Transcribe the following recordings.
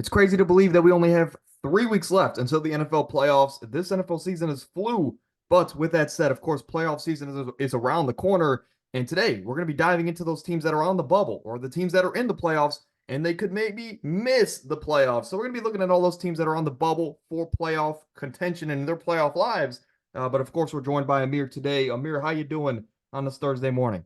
It's crazy to believe that we only have 3 weeks left until the NFL playoffs. This NFL season is flew. But with that said, of course, playoff season is around the corner. And today we're going to be diving into those teams that are on the bubble or the teams that are in the playoffs and they could maybe miss the playoffs. So we're going to be looking at all those teams that are on the bubble for playoff contention and their playoff lives. But of course, we're joined by Amir today. Amir, how you doing on this Thursday morning?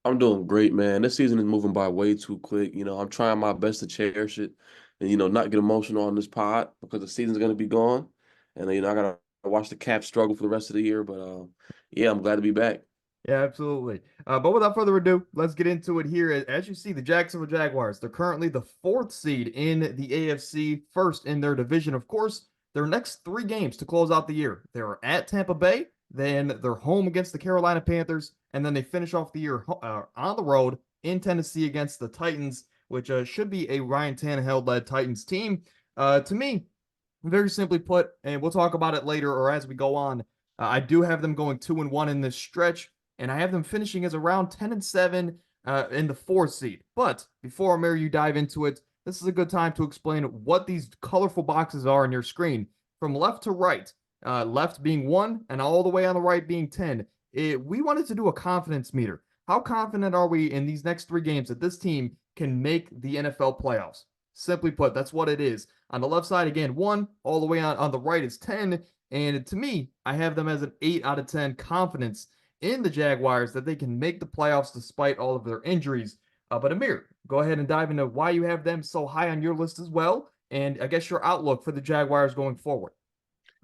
I'm doing great, man. This season is moving by way too quick. I'm trying my best to cherish it and, not get emotional on this pod because the season's going to be gone. And, I got to watch the Caps struggle for the rest of the year. But, yeah, I'm glad to be back. Yeah, absolutely. But without further ado, let's get into it here. As you see, the Jacksonville Jaguars, they're currently the fourth seed in the AFC, first in their division. Of course, their next three games to close out the year, they're at Tampa Bay, then they're home against the Carolina Panthers, and then they finish off the year on the road in Tennessee against the Titans, which should be a Ryan Tannehill-led Titans team. To me, very simply put, and we'll talk about it later or as we go on, I do have them going 2-1 in this stretch and I have them finishing as around 10-7 in the fourth seed. But before Mary, you dive into it, this is a good time to explain what these colorful boxes are on your screen from left to right. Left being 1 and all the way on the right being 10. We wanted to do a confidence meter. How confident are we in these next three games that this team can make the NFL playoffs? Simply put, that's what it is. On the left side, again, 1, all the way on the right is 10. And to me, I have them as an 8 out of 10 confidence in the Jaguars that they can make the playoffs despite all of their injuries. But Amir, go ahead and dive into why you have them so high on your list as well, and I guess your outlook for the Jaguars going forward.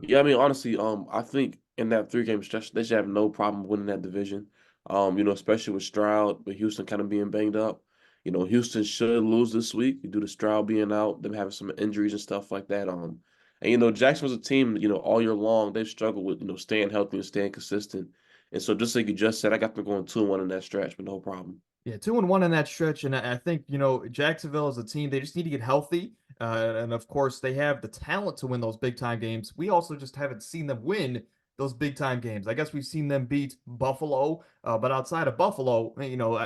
Yeah, I mean, honestly, I think in that three-game stretch, they should have no problem winning that division. Especially with Stroud, with Houston kind of being banged up. Houston should lose this week due to Stroud being out, them having some injuries and stuff like that. And Jacksonville's a team, all year long, they've struggled with, staying healthy and staying consistent. And so just like you just said, I got them going 2-1 in that stretch, but no problem. Yeah, 2-1 in that stretch, and I think Jacksonville is a team they just need to get healthy, and of course they have the talent to win those big time games. We also just haven't seen them win those big time games. I guess we've seen them beat Buffalo, but outside of Buffalo,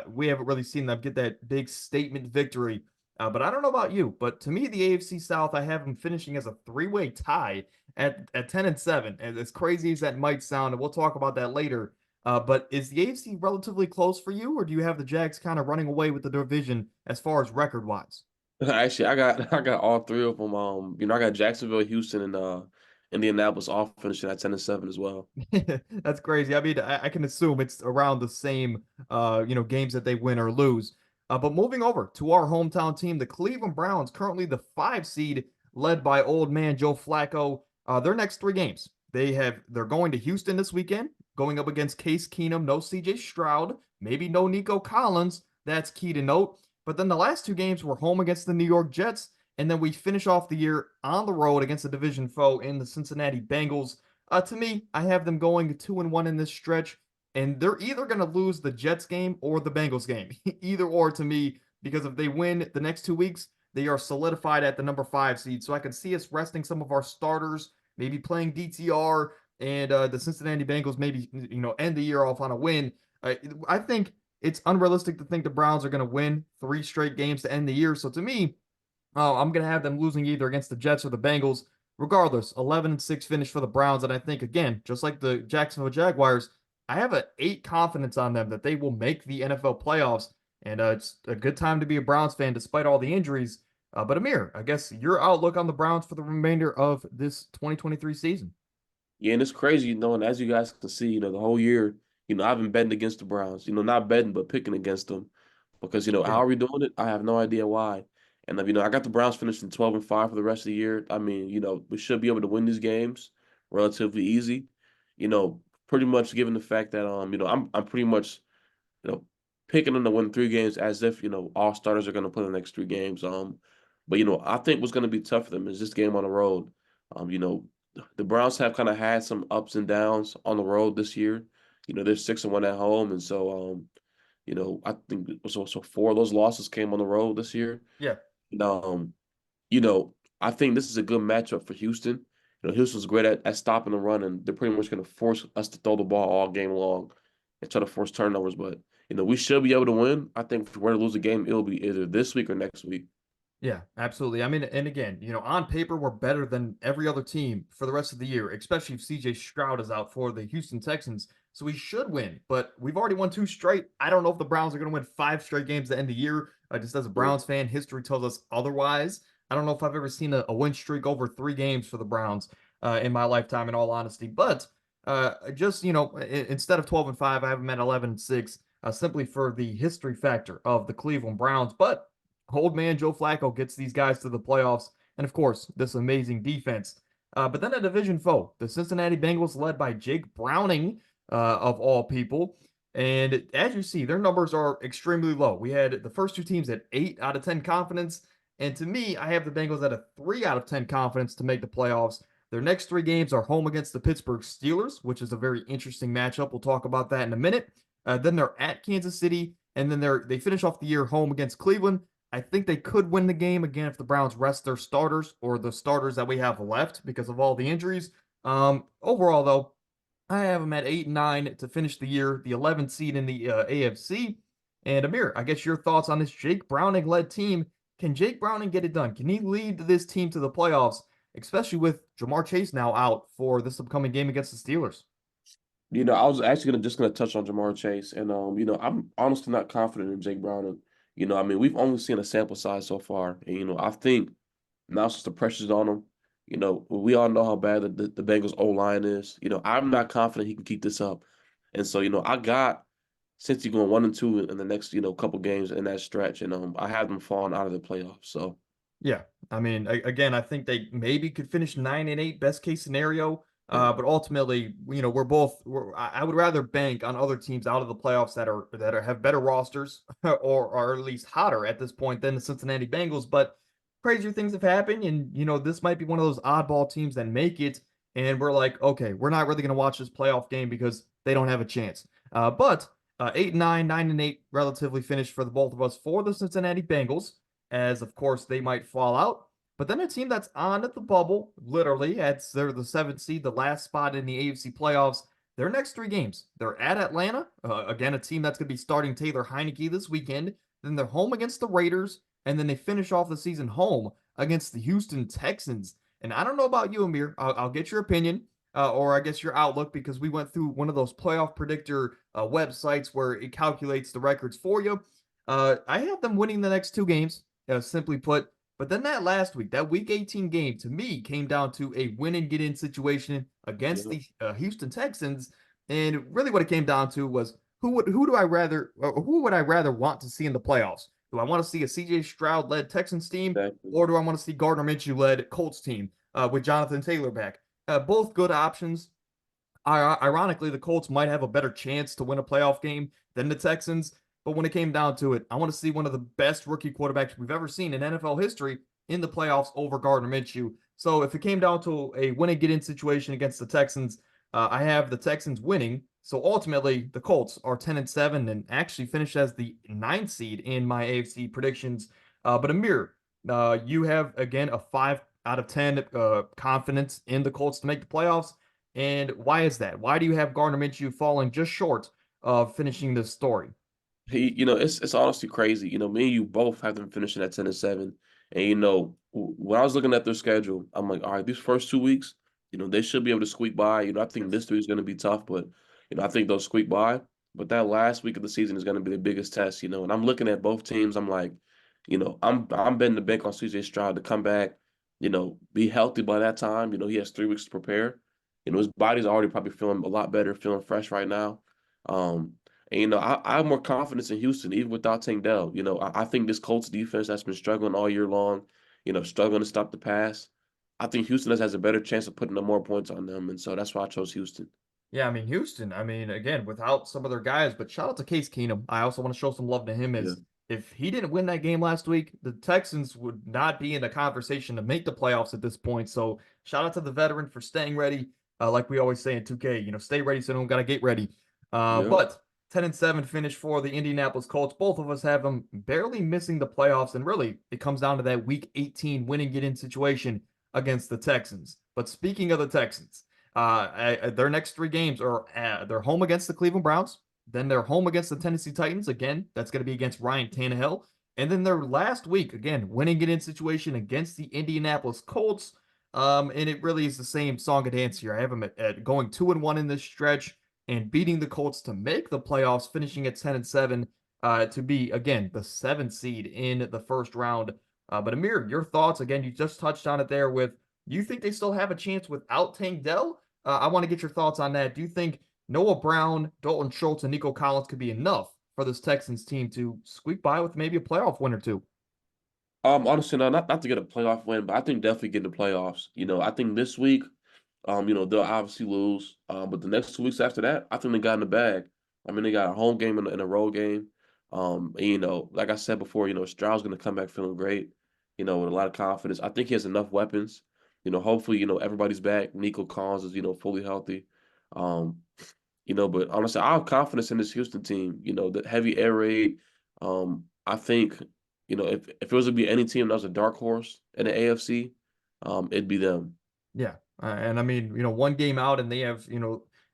we haven't really seen them get that big statement victory. But I don't know about you, but to me, the AFC South, I have them finishing as a three-way tie at 10-7. As crazy as that might sound, and we'll talk about that later. But is the AFC relatively close for you, or do you have the Jags kind of running away with the division as far as record wise? Actually, I got all three of them. I got Jacksonville, Houston, and Indianapolis all finishing at 10-7 as well. That's crazy. I mean, I can assume it's around the same, games that they win or lose. But moving over to our hometown team, the Cleveland Browns, currently the 5 seed, led by old man Joe Flacco. Their next three games, they're going to Houston this weekend, going up against Case Keenum, no C.J. Stroud, maybe no Nico Collins. That's key to note. But then the last two games were home against the New York Jets, and then we finish off the year on the road against a division foe in the Cincinnati Bengals. To me, I have them going 2-1 in this stretch, and they're either going to lose the Jets game or the Bengals game. Either or to me, because if they win the next 2 weeks, they are solidified at the number 5 seed. So I can see us resting some of our starters, maybe playing DTR, and the Cincinnati Bengals maybe end the year off on a win. I think it's unrealistic to think the Browns are going to win 3 straight games to end the year. So to me, I'm going to have them losing either against the Jets or the Bengals. Regardless, 11-6 finish for the Browns. And I think, again, just like the Jacksonville Jaguars, I have an 8 confidence on them that they will make the NFL playoffs. And it's a good time to be a Browns fan despite all the injuries. But Amir, I guess your outlook on the Browns for the remainder of this 2023 season. Yeah, and it's crazy, and as you guys can see, the whole year, I've been betting against the Browns. Not betting, but picking against them because Yeah. how are we doing it? I have no idea why. And I got the Browns finishing 12-5 for the rest of the year. I mean, we should be able to win these games relatively easy. Pretty much given the fact that I'm pretty much you know picking them to win 3 games as if all starters are going to play the next 3 games. But I think what's going to be tough for them is this game on the road. Um, you know, the Browns have kind of had some ups and downs on the road this year. They're 6-1 at home, and so I think so 4 of those losses came on the road this year. Yeah. And you know, I think this is a good matchup for Houston. Houston's great at stopping the run, and they're pretty much going to force us to throw the ball all game long and try to force turnovers. But we should be able to win. I think if we were to lose a game, it'll be either this week or next week. Yeah, absolutely. I mean, and again, on paper, we're better than every other team for the rest of the year, especially if CJ Stroud is out for the Houston Texans. So we should win, but we've already won two straight. I don't know if the Browns are going to win five straight games at the end of the year. Just as a Yeah. Browns fan, history tells us otherwise. I don't know if I've ever seen a win streak over three games for the Browns in my lifetime, in all honesty. But just, instead of 12-5, I have them at 11-6, simply for the history factor of the Cleveland Browns. But old man Joe Flacco gets these guys to the playoffs, and of course, this amazing defense. But then a division foe, the Cincinnati Bengals, led by Jake Browning, of all people. And as you see, their numbers are extremely low. We had the first two teams at 8 out of 10 confidence. And to me, I have the Bengals at a 3 out of 10 confidence to make the playoffs. Their next three games are home against the Pittsburgh Steelers, which is a very interesting matchup. We'll talk about that in a minute. Then they're at Kansas City, and then they finish off the year home against Cleveland. I think they could win the game again if the Browns rest their starters or the starters that we have left because of all the injuries. Overall, though, I have them at 8 and 9 to finish the year, the 11th seed in the AFC. And Amir, I guess your thoughts on this Jake Browning led team. Can Jake Browning get it done? Can he lead this team to the playoffs, especially with Jamar Chase now out for this upcoming game against the Steelers? I was actually gonna touch on Jamar Chase, and I'm honestly not confident in Jake Browning. I mean, we've only seen a sample size so far, and I think now since the pressure's on him, we all know how bad the Bengals O line is. I'm not confident he can keep this up, and so I got since he's going 1-2 in the next couple games in that stretch, and I have them falling out of the playoffs. So Yeah, I mean, again, I think they maybe could finish 9-8, best case scenario. yeah, But ultimately, I would rather bank on other teams out of the playoffs that have better rosters or are at least hotter at this point than the Cincinnati Bengals. But crazier things have happened, and this might be one of those oddball teams that make it, and we're like, okay, we're not really going to watch this playoff game because they don't have a chance. But 8-9, 9-8, relatively finished for the both of us for the Cincinnati Bengals, as of course they might fall out. But then a team that's on at the bubble, literally, they're the seventh seed, the last spot in the AFC playoffs. Their next three games, they're at Atlanta, again, a team that's going to be starting Taylor Heineke this weekend. Then they're home against the Raiders, and then they finish off the season home against the Houston Texans. And I don't know about you, Amir. I'll get your opinion, or I guess your outlook, because we went through one of those playoff predictor websites where it calculates the records for you. I have them winning the next two games, simply put. But then that last week, that week 18 game, to me, came down to a win and get in situation against yeah, the Houston Texans. And really what it came down to was who would I rather want to see in the playoffs? Do I want to see a CJ Stroud led Texans team, exactly. or do I want to see Gardner Minshew led Colts team with Jonathan Taylor back? Both good options. Ironically, the Colts might have a better chance to win a playoff game than the Texans. But when it came down to it, I want to see one of the best rookie quarterbacks we've ever seen in NFL history in the playoffs over Gardner Minshew. So if it came down to a win and get in situation against the Texans, I have the Texans winning. So ultimately, the Colts are 10-7 and actually finished as the ninth seed in my AFC predictions. But Amir, you have again a 5 out of 10 confidence in the Colts to make the playoffs. And why is that? Why do you have Gardner Minshew falling just short of finishing this story? It's honestly crazy. Me and you both have them finishing at 10-7. And when I was looking at their schedule, I'm like, all right, these first 2 weeks, they should be able to squeak by. I think this week is going to be tough, but I think they'll squeak by. But that last week of the season is going to be the biggest test, and I'm looking at both teams. I'm like, I'm betting the bank on CJ Stroud to come back, be healthy by that time. He has 3 weeks to prepare. His body's already probably feeling a lot better, feeling fresh right now. Um, and I have more confidence in Houston, even without Tank Dell. I think this Colts defense that's been struggling all year long, struggling to stop the pass. I think Houston has a better chance of putting up more points on them, and so that's why I chose Houston. Yeah, I mean, Houston, I mean, again, without some of their guys, but shout out to Case Keenum. I also want to show some love to him Yeah, as if he didn't win that game last week, the Texans would not be in the conversation to make the playoffs at this point. So shout out to the veteran for staying ready. Like we always say in 2K, stay ready so you don't got to get ready. yeah. But 10-7 finish for the Indianapolis Colts. Both of us have them barely missing the playoffs. And really, it comes down to that week 18 win and get in situation against the Texans. But speaking of the Texans, their next three games are they're home against the Cleveland Browns. Then they're home against the Tennessee Titans. Again, that's going to be against Ryan Tannehill. And then their last week, again, winning it in situation against the Indianapolis Colts. And it really is the same song and dance here. I have them at going 2-1 in this stretch and beating the Colts to make the playoffs, finishing at 10-7 to be again the 7th seed in the first round. But Amir, your thoughts again? You just touched on it there. With you think they still have a chance without Tank Dell? I want to get your thoughts on that. Do you think Noah Brown, Dalton Schultz, and Nico Collins could be enough for this Texans team to squeak by with maybe a playoff win or two? Honestly, no, not to get a playoff win, but I think definitely get in the playoffs. I think this week, they'll obviously lose. But the next 2 weeks after that, I think they got in the bag. I mean, they got a home game and a road game. And, like I said before, Stroud's going to come back feeling great, with a lot of confidence. I think he has enough weapons. Hopefully, everybody's back. Nico Collins is, fully healthy. Um, but honestly, I have confidence in this Houston team. The heavy air raid. I think, if it was to be any team that was a dark horse in the AFC, it'd be them. Yeah. And I mean, one game out and they have,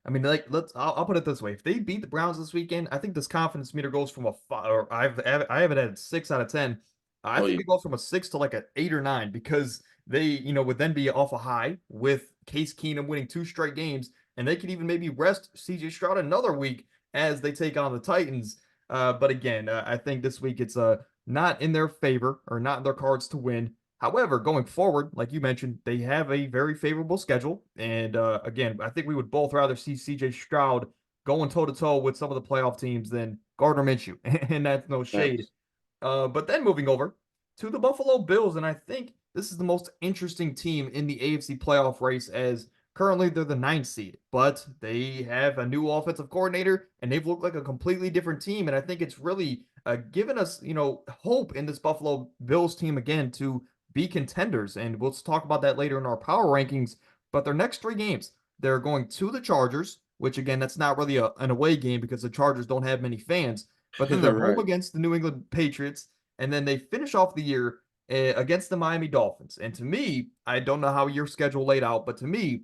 I mean, like I'll put it this way. If they beat the Browns this weekend, I think this confidence meter goes from a five, or I have it at 6 out of 10. I Oh think yeah, it goes from a 6 to like an 8 or 9 because they, would then be off a high with Case Keenum winning 2 straight games, and they could even maybe rest CJ Stroud another week as they take on the Titans. But again, I think this week it's not in their favor or not in their cards to win. However, going forward, like you mentioned, they have a very favorable schedule. And again, I think we would both rather see CJ Stroud going toe to toe with some of the playoff teams than Gardner Minshew. And that's no shade. thanks. But then moving over to the Buffalo Bills. And I think this is the most interesting team in the AFC playoff race as currently they're the 9th seed. But they have a new offensive coordinator and they've looked like a completely different team. And I think it's really given us, hope in this Buffalo Bills team again to be contenders. And we'll talk about that later in our power rankings. But their next 3 games, they're going to the Chargers, which again, that's not really an away game because the Chargers don't have many fans. But then they're home Right. against the New England Patriots. And then they finish off the year against the Miami Dolphins. And to me, I don't know how your schedule laid out, but to me,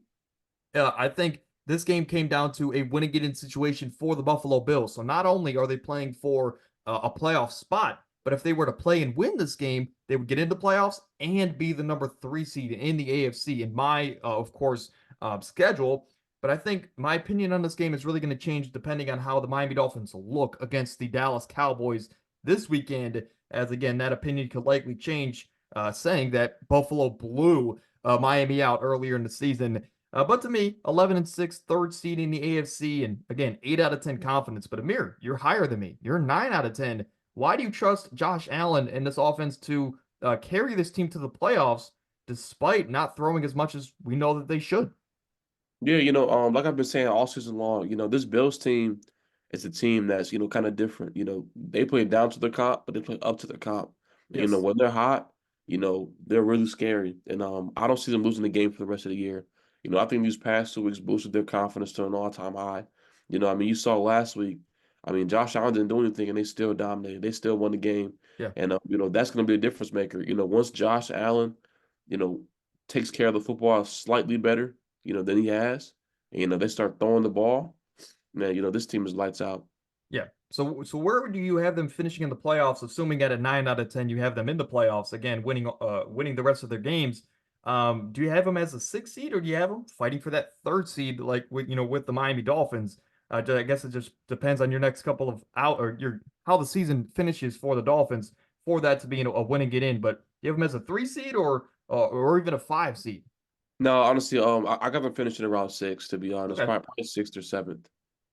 I think this game came down to a win and get in situation for the Buffalo Bills. So not only are they playing for a playoff spot, but if they were to play and win this game, they would get into playoffs and be the number 3 seed in the AFC in my, of course, schedule. But I think my opinion on this game is really going to change depending on how the Miami Dolphins look against the Dallas Cowboys this weekend. As again, that opinion could likely change, saying that Buffalo blew Miami out earlier in the season. But to me, 11-6, 3rd seed in the AFC, and again, 8 out of 10 confidence. But Amir, you're higher than me. You're 9 out of 10. Why do you trust Josh Allen and this offense to carry this team to the playoffs despite not throwing as much as we know that they should? Yeah, like I've been saying all season long, this Bills team is a team that's, kind of different. They play down to the comp, but they play up to the comp. And, Yes. when they're hot, they're really scary. And I don't see them losing the game for the rest of the year. I think these past 2 weeks boosted their confidence to an all-time high. I mean, you saw last week. I mean, Josh Allen didn't do anything, and they still dominated. They still won the game. Yeah. And, that's going to be a difference maker. Once Josh Allen, you know, takes care of the football slightly better, than he has, and, they start throwing the ball, man, this team is lights out. Yeah. So where do you have them finishing in the playoffs? Assuming at a 9 out of 10, you have them in the playoffs again, winning the rest of their games. Do you have them as a 6th seed, or do you have them fighting for that 3rd seed, like with the Miami Dolphins? I guess it just depends on your next couple of out or your how the season finishes for the Dolphins for that to be a win and get in. But do you have them as a 3 seed or even a 5 seed? No, honestly, I got them finishing around 6, to be honest, Okay. probably 6th or 7th.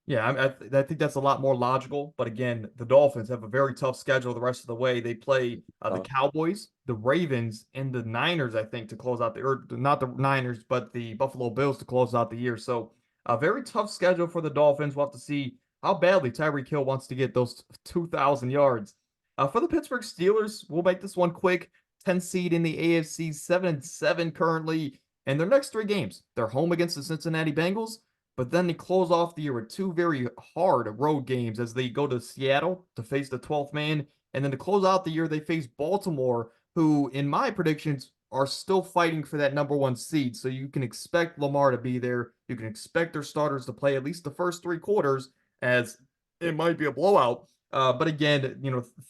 Yeah, I think that's a lot more logical. But again, the Dolphins have a very tough schedule the rest of the way. They play the Uh, Cowboys, the Ravens, and the Niners, I think, to close out or not the Niners, but the Buffalo Bills to close out the year. So a very tough schedule for the Dolphins. We'll have to see how badly Tyreek Hill wants to get those 2,000 yards. For the Pittsburgh Steelers, we'll make this one quick. 10 seed in the AFC, 7-7 currently. And their next 3 games, they're home against the Cincinnati Bengals. But then they close off the year with 2 very hard road games as they go to Seattle to face the 12th man. And then to close out the year, they face Baltimore, who, in my predictions, are still fighting for that number 1 seed. So you can expect Lamar to be there. You can expect their starters to play at least the first 3 quarters, as it might be a blowout. But again,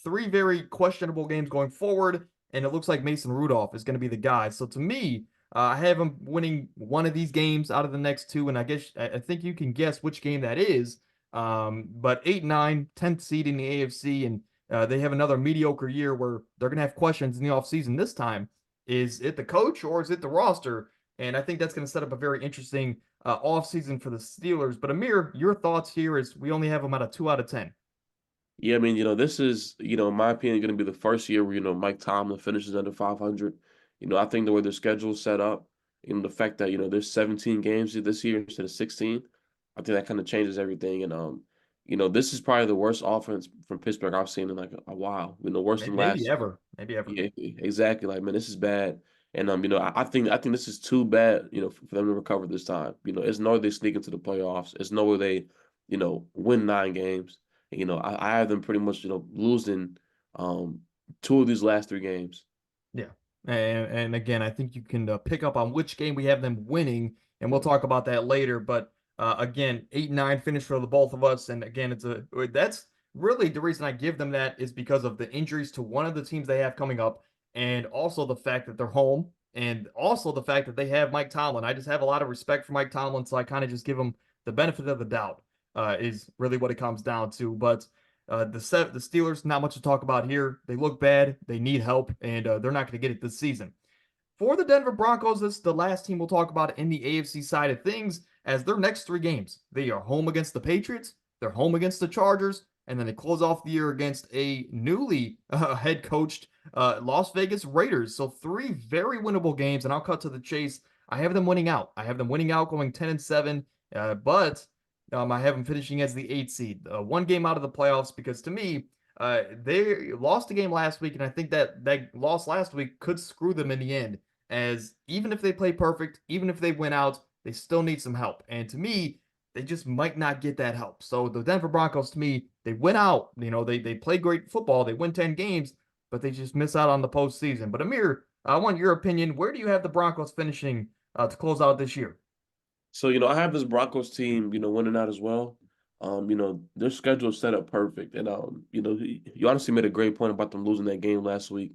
three very questionable games going forward, and it looks like Mason Rudolph is going to be the guy. So to me, I have him winning one of these games out of the next two, and I think you can guess which game that is. But 8, 9, 10th seed in the AFC, and they have another mediocre year where they're going to have questions in the offseason this time. Is it the coach or is it the roster? And I think that's going to set up a very interesting offseason for the Steelers. But Amir, your thoughts here is we only have them at a 2 out of 10. Yeah, I mean, this is, in my opinion, going to be the first year where, Mike Tomlin finishes under 500. I think the way their schedule is set up, the fact that, there's 17 games this year instead of 16, I think that kind of changes everything. And, this is probably the worst offense from Pittsburgh I've seen in like a while, worse than Maybe last. ever. Maybe ever. Yeah, exactly. Like, man, this is bad. And, I think this is too bad, for them to recover this time. It's no way they sneak into the playoffs. It's no way they, win 9 games. I have them pretty much, losing two of these last 3 games. Yeah. And again, I think you can pick up on which game we have them winning, and we'll Yeah. talk about that later. But again, 8-9 finish for the both of us. And again, that's really the reason I give them that is because of the injuries to one of the teams they have coming up, and also the fact that they're home, and also the fact that they have Mike Tomlin. I just have a lot of respect for Mike Tomlin, so I kind of just give him the benefit of the doubt, is really what it comes down to. But the Steelers, not much to talk about here. They look bad. They need help, and they're not going to get it this season. For the Denver Broncos, this is the last team we'll talk about in the AFC side of things, as their next 3 games. They are home against the Patriots, they're home against the Chargers, and then they close off the year against a newly head coached Las Vegas Raiders. So 3 very winnable games, and I'll cut to the chase. I have them winning out. I have them winning out, going 10-7, but I have them finishing as the 8th seed, 1 game out of the playoffs, because to me, they lost a game last week, and I think that loss last week could screw them in the end. As even if they play perfect, even if they win out, they still need some help. And to me, they just might not get that help. So the Denver Broncos, to me, they win out. They play great football. They win 10 games, but they just miss out on the postseason. But Amir, I want your opinion. Where do you have the Broncos finishing to close out this year? So, I have this Broncos team, winning out as well. Their schedule is set up perfect. And, you honestly made a great point about them losing that game last week.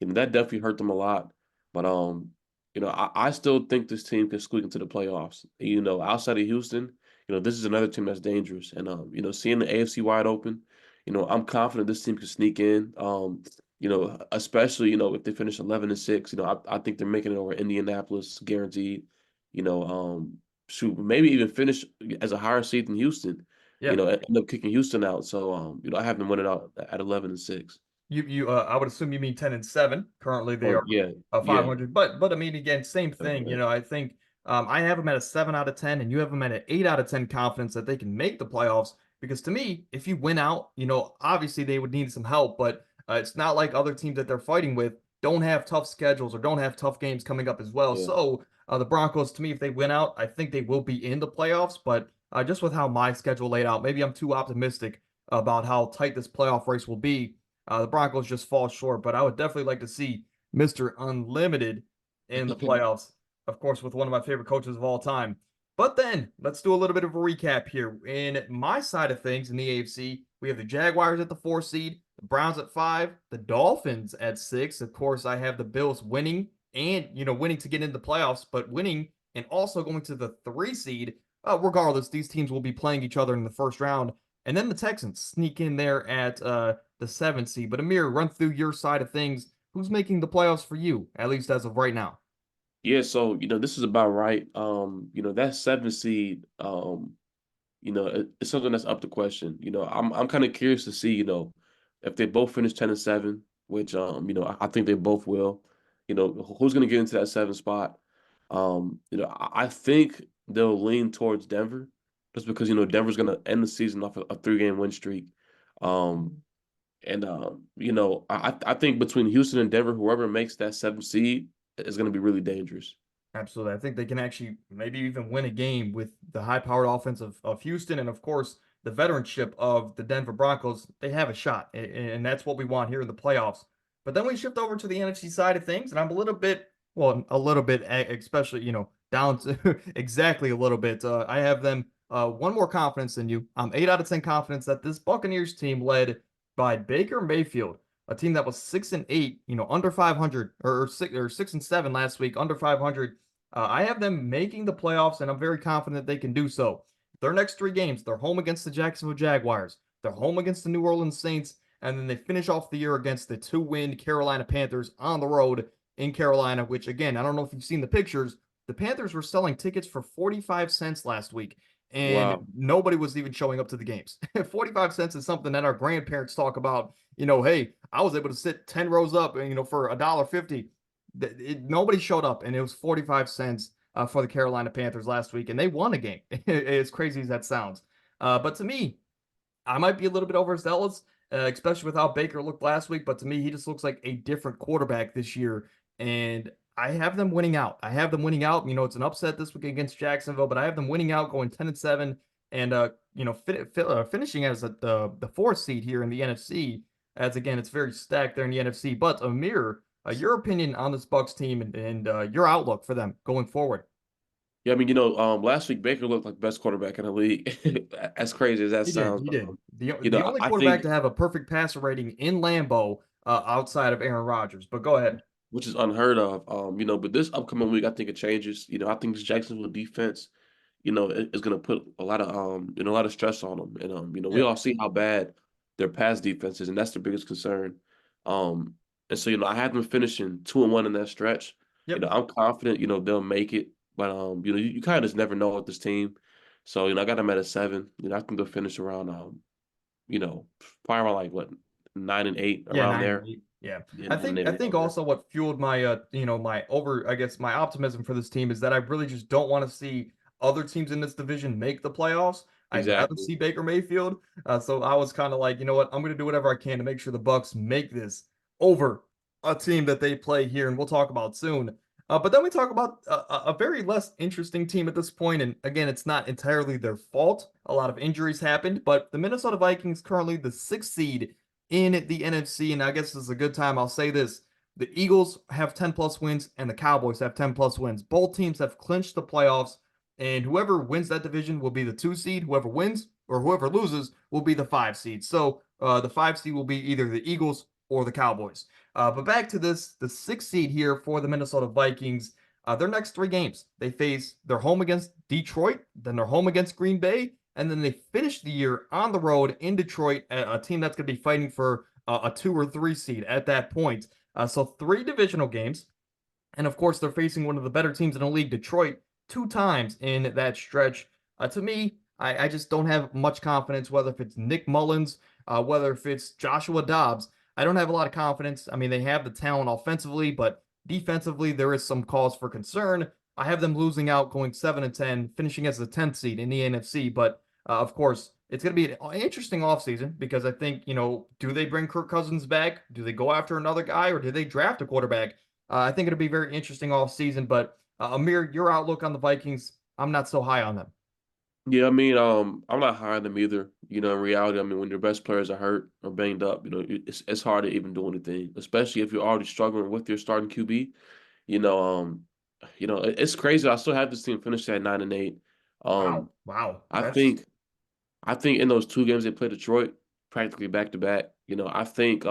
That definitely hurt them a lot. But, I still think this team can squeak into the playoffs. Outside of Houston, this is another team that's dangerous. And, seeing the AFC wide open, I'm confident this team can sneak in. Especially, if they finish 11-6, I think they're making it over Indianapolis guaranteed. You know, shoot, maybe even finish as a higher seed than Houston, Yeah. end up kicking Houston out. So, I have them winning out at 11-6. I would assume you mean 10-7. Currently, they Oh, are yeah, yeah. 500. But I mean, again, same thing. Right. I think I have them at a 7 out of 10, and you have them at an 8 out of 10 confidence that they can make the playoffs. Because to me, if you win out, obviously they would need some help, but it's not like other teams that they're fighting with don't have tough schedules or don't have tough games coming up as well. Yeah. So the Broncos, to me, if they win out, I think they will be in the playoffs. But just with how my schedule laid out, maybe I'm too optimistic about how tight this playoff race will be. The Broncos just fall short, but I would definitely like to see Mr. Unlimited in the playoffs, of course, with one of my favorite coaches of all time. But then let's do a little bit of a recap here. In my side of things in the AFC, we have the Jaguars at the 4 seed, the Browns at 5, the Dolphins at 6. Of course, I have the Bills winning and, winning to get into the playoffs, but winning and also going to the 3 seed. Regardless, these teams will be playing each other in the first round. And then the Texans sneak in there at the 7th seed. But Amir, run through your side of things. Who's making the playoffs for you, at least as of right now? Yeah, so this is about right. That 7th seed, it's something that's up to question. I'm kind of curious to see, if they both finish 10-7, which I think they both will. Who's gonna get into that 7th spot? I think they'll lean towards Denver, just because Denver's gonna end the season off a 3-game win streak. Um, and I think between Houston and Denver, whoever makes that 7th seed is gonna be really dangerous. Absolutely. I think they can actually maybe even win a game with the high-powered offense of Houston and, of course, the veteranship of the Denver Broncos. They have a shot, and that's what we want here in the playoffs. But then we shift over to the NFC side of things, and I'm a little bit, well, a little bit, especially, down to exactly a little bit. I have them one more confidence than you. I'm 8 out of 10 confidence that this Buccaneers team led by Baker Mayfield, a team that was 6-8, under 500 or 6-7 last week, under 500. I have them making the playoffs, and I'm very confident they can do so. Their next three games, they're home against the Jacksonville Jaguars, they're home against the New Orleans Saints, and then they finish off the year against the 2-win Carolina Panthers on the road in Carolina, which again, I don't know if you've seen the pictures. The Panthers were selling tickets for 45 cents last week, and Wow. nobody was even showing up to the games. 45 cents is something that our grandparents talk about. Hey, I was able to sit 10 rows up, for $1.50. Nobody showed up, and it was 45 cents for the Carolina Panthers last week, and they won a game. As crazy as that sounds. But to me, I might be a little bit overzealous, especially with how Baker looked last week. But to me, he just looks like a different quarterback this year. And I have them winning out. I have them winning out. It's an upset this week against Jacksonville, but I have them winning out, going 10-7, and finishing as the fourth seed here in the NFC. As again, it's very stacked there in the NFC. But Amir, your opinion on this Bucks team and your outlook for them going forward? Yeah, I mean, last week Baker looked like the best quarterback in the league. As crazy as that He did. sounds, He but did. The only I quarterback to think, have a perfect passer rating in Lambeau outside of Aaron Rodgers. But go ahead. which is unheard of. But this upcoming week, I think it changes. I think this Jacksonville defense, is going to put a lot of stress on them. And we Yeah. all see how bad their pass defense is, and that's their biggest concern. And so I had them finishing 2-1 in that stretch. Yep. I'm confident, they'll make it, but you kind of just never know with this team. So I got them at a 7. I think they'll finish around probably around like what 9-8 Yeah, around nine and there. eight. Yeah. Yeah, I 9 and think 8 I think around there. also what fueled my my optimism for this team is that I really just don't want to see other teams in this division make the playoffs. I'd rather Exactly. see Baker Mayfield. So I was kind of like, you know what, I'm gonna do whatever I can to make sure the Bucks make this over a team that they play here, and we'll talk about soon. But then we talk about a very less interesting team at this point, and again, it's not entirely their fault. A lot of injuries happened, but the Minnesota Vikings currently the sixth seed in the NFC. And I guess this is a good time. I'll say this. The Eagles have 10 plus wins and the Cowboys have 10 plus wins. Both teams have clinched the playoffs, and whoever wins that division will be the 2 seed. Whoever wins or whoever loses will be the 5 seed. So the 5 seed will be either the Eagles or the Cowboys. But back to this, the 6 seed here for the Minnesota Vikings. Their next 3 games, they're home against Detroit, then they're home against Green Bay, and then they finish the year on the road in Detroit, a team that's going to be fighting for a 2 or 3 seed at that point. So 3 divisional games, and of course they're facing one of the better teams in the league, Detroit, 2 times in that stretch. To me, I just don't have much confidence, whether if it's Nick Mullins, whether if it's Joshua Dobbs. I don't have a lot of confidence. I mean, they have the talent offensively, but defensively there is some cause for concern. I have them losing out, going 7-10, finishing as the 10th seed in the NFC. But of course, it's going to be an interesting offseason because I think, do they bring Kirk Cousins back? Do they go after another guy, or do they draft a quarterback? I think it'll be very interesting offseason. But Amir, your outlook on the Vikings, I'm not so high on them. Yeah, I mean, I'm not high on them either. In reality, I mean, when your best players are hurt or banged up, it's hard to even do anything, especially if you're already struggling with your starting QB. You know, um, it's crazy. I still have this team finished at 9-8. Wow. Um, Wow. I That's think I think in those 2 games they played Detroit, practically back to back. I think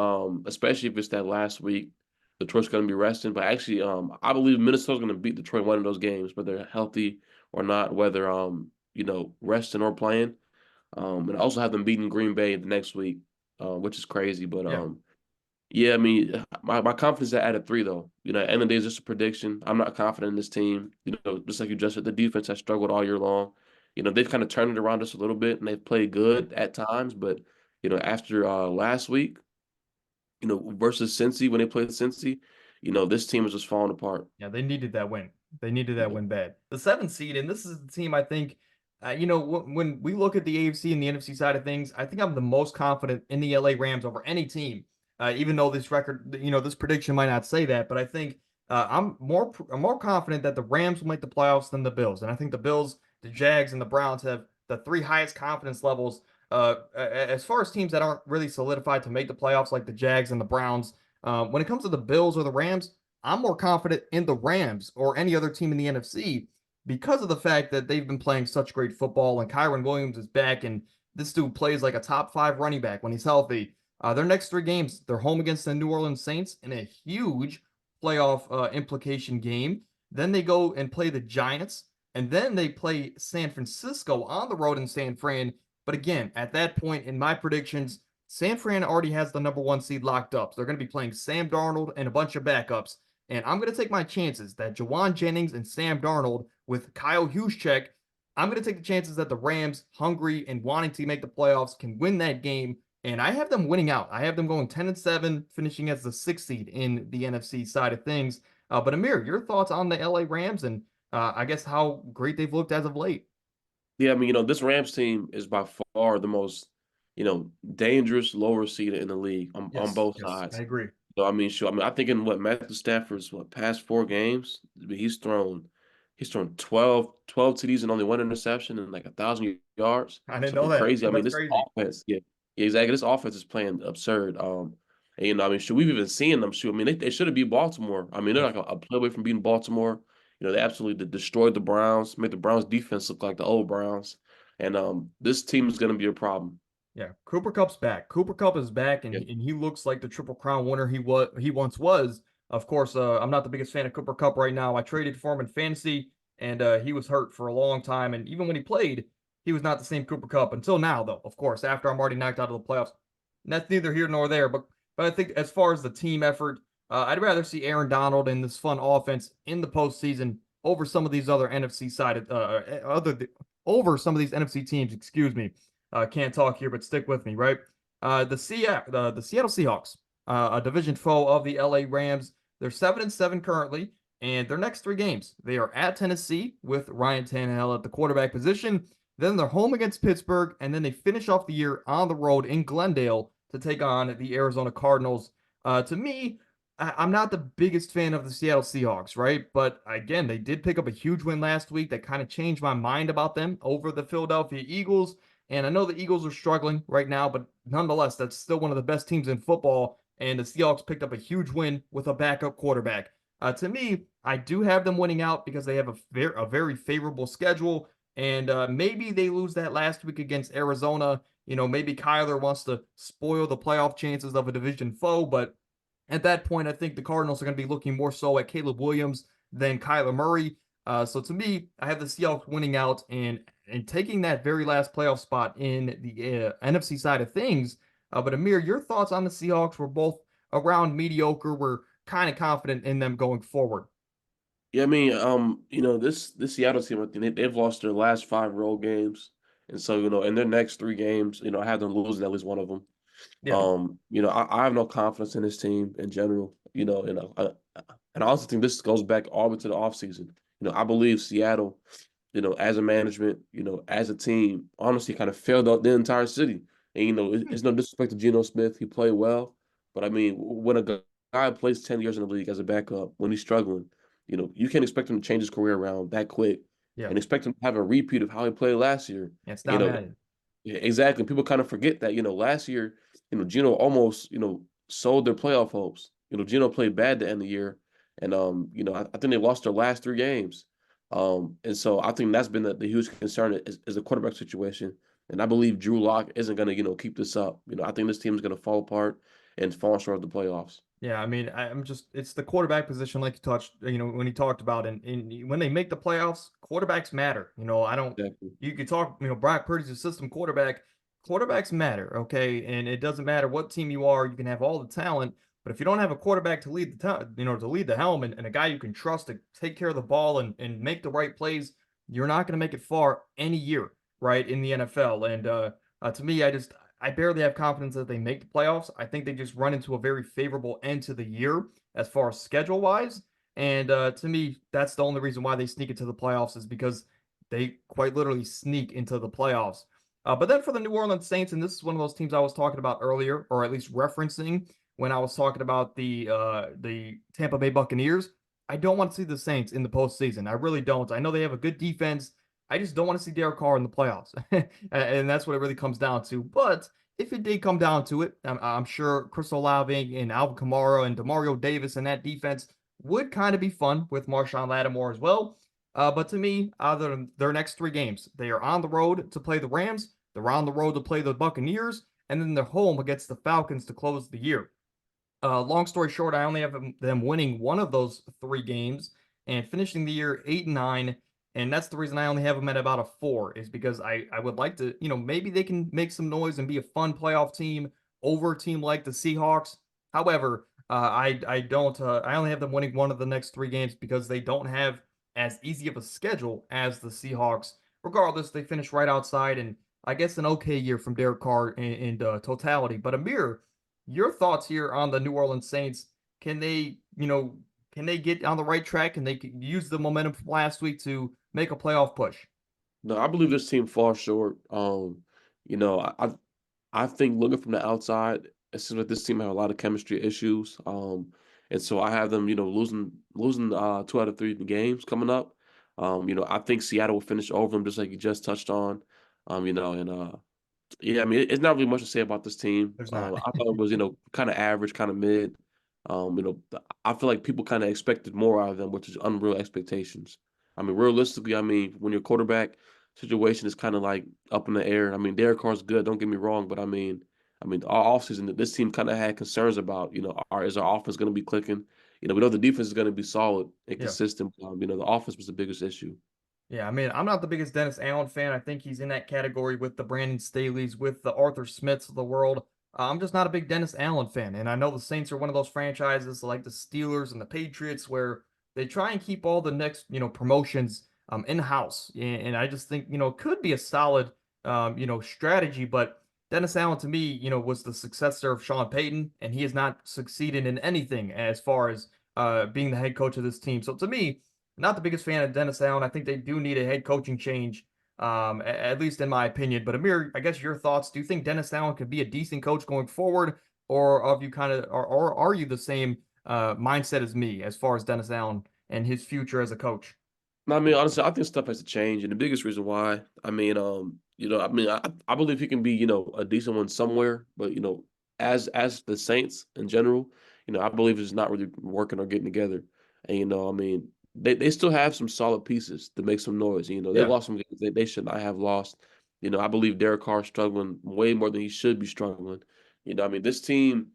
especially if it's that last week, Detroit's going to be resting. But actually, I believe Minnesota's going to beat Detroit one of those games, whether they're healthy or not, whether resting or playing. And I also have them beating Green Bay the next week, which is crazy. But yeah. yeah, I mean, my confidence is at a 3 though. At the end of the day, it's just a prediction. I'm not confident in this team. Just like you just said, the defense has struggled all year long. They've kind of turned it around just a little bit, and they've played good at times. But after last week, versus Cincy when they played Cincy, this team is just falling apart. Yeah, they needed that win. They needed that Yeah. win bad. The 7th seed, and this is the team I think, when we look at the AFC and the NFC side of things, I think I'm the most confident in the LA Rams over any team. Even though this record, this prediction might not say that, but I think I'm more confident that the Rams will make the playoffs than the Bills, and I think the Bills, the Jags, and the Browns have the 3 highest confidence levels. As far as teams that aren't really solidified to make the playoffs, like the Jags and the Browns. When it comes to the Bills or the Rams, I'm more confident in the Rams or any other team in the NFC because of the fact that they've been playing such great football and Kyron Williams is back, and this dude plays like a top 5 running back when he's healthy. Their next three games, they're home against the New Orleans Saints in a huge playoff implication game. Then they go and play the Giants, and then they play San Francisco on the road in San Fran. But again, at that point in my predictions, San Fran already has the number one seed locked up. So they're going to be playing Sam Darnold and a bunch of backups. And I'm going to take my chances that Jawan Jennings and Sam Darnold with Kyle Juszczyk, I'm going to take the chances that the Rams, hungry and wanting to make the playoffs, can win that game. And I have them winning out. I have them going 10-7, finishing as the sixth seed in the NFC side of things. But Amir, your thoughts on the LA Rams and I guess how great they've looked as of late? Yeah, I mean, this Rams team is by far the most, dangerous lower seed in the league on Yes, both yes, I sides. agree. So I mean, sure. I mean, I think in what Matthew Stafford's past 4 games, I mean, he's thrown 12 TDs and only one interception and like 1,000 yards. I didn't know Something that, crazy. I but mean, that's this crazy. offense, yeah, exactly. This offense is playing absurd. And I mean, should we've even seen them shoot? I mean, they should have beat Baltimore. I mean, they're Yes. like a play away from beating Baltimore. They absolutely destroyed the Browns, made the Browns defense look like the old Browns. And this team is going to be a problem. Yeah, Cooper Cup's back. Cooper Cup is back, and Yeah, he looks like the Triple Crown winner he once was. Of course, I'm not the biggest fan of Cooper Cup right now. I traded for him in fantasy, and he was hurt for a long time. And even when he played, he was not the same Cooper Cup until now, though. Of course, after I'm already knocked out of the playoffs, and that's neither here nor there. But I think as far as the team effort, I'd rather see Aaron Donald and this fun offense in the postseason over some of these other NFC side over some of these NFC teams. Excuse me. Can't talk here, but stick with me, right? The Seattle Seahawks, a division foe of the LA Rams. They're 7-7 currently, and their next three games, they are at Tennessee with Ryan Tannehill at the quarterback position. Then they're home against Pittsburgh, and then they finish off the year on the road in Glendale to take on the Arizona Cardinals. To me, I'm not the biggest fan of the Seattle Seahawks, right? But again, they did pick up a huge win last week that kind of changed my mind about them over the Philadelphia Eagles. And I know the Eagles are struggling right now, but nonetheless, that's still one of the best teams in football. And the Seahawks picked up a huge win with a backup quarterback. To me, I do have them winning out because they have a very favorable schedule. And maybe they lose that last week against Arizona. Maybe Kyler wants to spoil the playoff chances of a division foe. But at that point, I think the Cardinals are going to be looking more so at Caleb Williams than Kyler Murray. So to me, I have the Seahawks winning out and taking that very last playoff spot in the NFC side of things. But Amir, your thoughts on the Seahawks were both around mediocre. We're kind of confident in them going forward. yeah. I mean, this Seattle team, I think they've lost their last 5 road games, and so in their next 3 games, I have them losing at least one of them. Yeah, I have no confidence in this team in general. And I also think this goes back all the way to the offseason. I believe Seattle, as a management, as a team, honestly, kind of failed out the entire city. And it's no disrespect to Geno Smith; he played well, but I mean, when a guy plays 10 years in the league as a backup, when he's struggling, you can't expect him to change his career around that quick, yeah, and expect him to have a repeat of how he played last year. it's You down know, at yeah, exactly. People kind of forget that, last year, Geno almost, sold their playoff hopes. Geno played bad the end of the year. And I think they lost their last 3 games. And so I think that's been the huge concern is the quarterback situation. And I believe Drew Lock isn't gonna, keep this up. I think this team is gonna fall apart and fall short of the playoffs. Yeah, I mean, it's the quarterback position, like you touched, when he talked about, and when they make the playoffs, quarterbacks matter. I don't, Exactly. you could talk, Brock Purdy's a system quarterback. Quarterbacks matter, okay? And it doesn't matter what team you are, you can have all the talent, but if you don't have a quarterback to lead to lead the helm and a guy you can trust to take care of the ball and make the right plays, you're not going to make it far any year, right, in the NFL. And to me, I barely have confidence that they make the playoffs. I think they just run into a very favorable end to the year as far as schedule wise. And to me, that's the only reason why they sneak into the playoffs is because they quite literally sneak into the playoffs. But then for the New Orleans Saints, and this is one of those teams I was talking about earlier, or at least referencing when I was talking about the Tampa Bay Buccaneers. I don't want to see the Saints in the postseason. I really don't. I know they have a good defense. I just don't want to see Derek Carr in the playoffs. And that's what it really comes down to. But if it did come down to it, I'm sure Chris Olave and Alvin Kamara and Demario Davis and that defense would kind of be fun with Marshawn Lattimore as well. But to me, other than their next three games, they are on the road to play the Rams. They're on the road to play the Buccaneers. and then they're home against the Falcons to close the year. Long story short, I only have them winning one of those three games and finishing the year 8-9. And that's the reason I only have them at about a 4, is because I would like to, maybe they can make some noise and be a fun playoff team over a team like the Seahawks. However, I don't, I only have them winning one of the next three games because they don't have as easy of a schedule as the Seahawks. Regardless, they finish right outside, and I guess an okay year from Derek Carr in totality. But Amir, your thoughts here on the New Orleans Saints? Can they, can they get on the right track? Can they use the momentum from last week to make a playoff push? No, I believe this team falls short. You know, I think looking from the outside, it seems like this team have a lot of chemistry issues. And so I have them, losing 2 out of 3 games coming up. I think Seattle will finish over them just like you just touched on. And yeah, I mean, it's not really much to say about this team. There's not. I thought it was, kind of average, kind of mid. I feel like people kind of expected more out of them, which is unreal expectations. I mean, realistically, I mean, when your quarterback situation is kind of like up in the air. I mean, Derek Carr's good, don't get me wrong, but I mean, all offseason, this team kind of had concerns about, is our offense going to be clicking? We know the defense is going to be solid and Yeah. consistent. The offense was the biggest issue. Yeah, I mean, I'm not the biggest Dennis Allen fan. I think he's in that category with the Brandon Staley's, with the Arthur Smiths of the world. I'm just not a big Dennis Allen fan. And I know the Saints are one of those franchises like the Steelers and the Patriots where they try and keep all the next, promotions in-house. And I just think, it could be a solid, strategy. But Dennis Allen, to me, was the successor of Sean Payton, and he has not succeeded in anything as far as being the head coach of this team. So to me, not the biggest fan of Dennis Allen. I think they do need a head coaching change, at least in my opinion. But Amir, I guess your thoughts. Do you think Dennis Allen could be a decent coach going forward, or have you or are you the same mindset as me as far as Dennis Allen and his future as a coach? No, I mean, honestly, I think stuff has to change, and the biggest reason why, I believe he can be, a decent one somewhere, but as the Saints in general, I believe it's not really working or getting together, and they still have some solid pieces to make some noise. They Yeah, lost some games they should not have lost. I believe Derek Carr is struggling way more than he should be struggling. This team,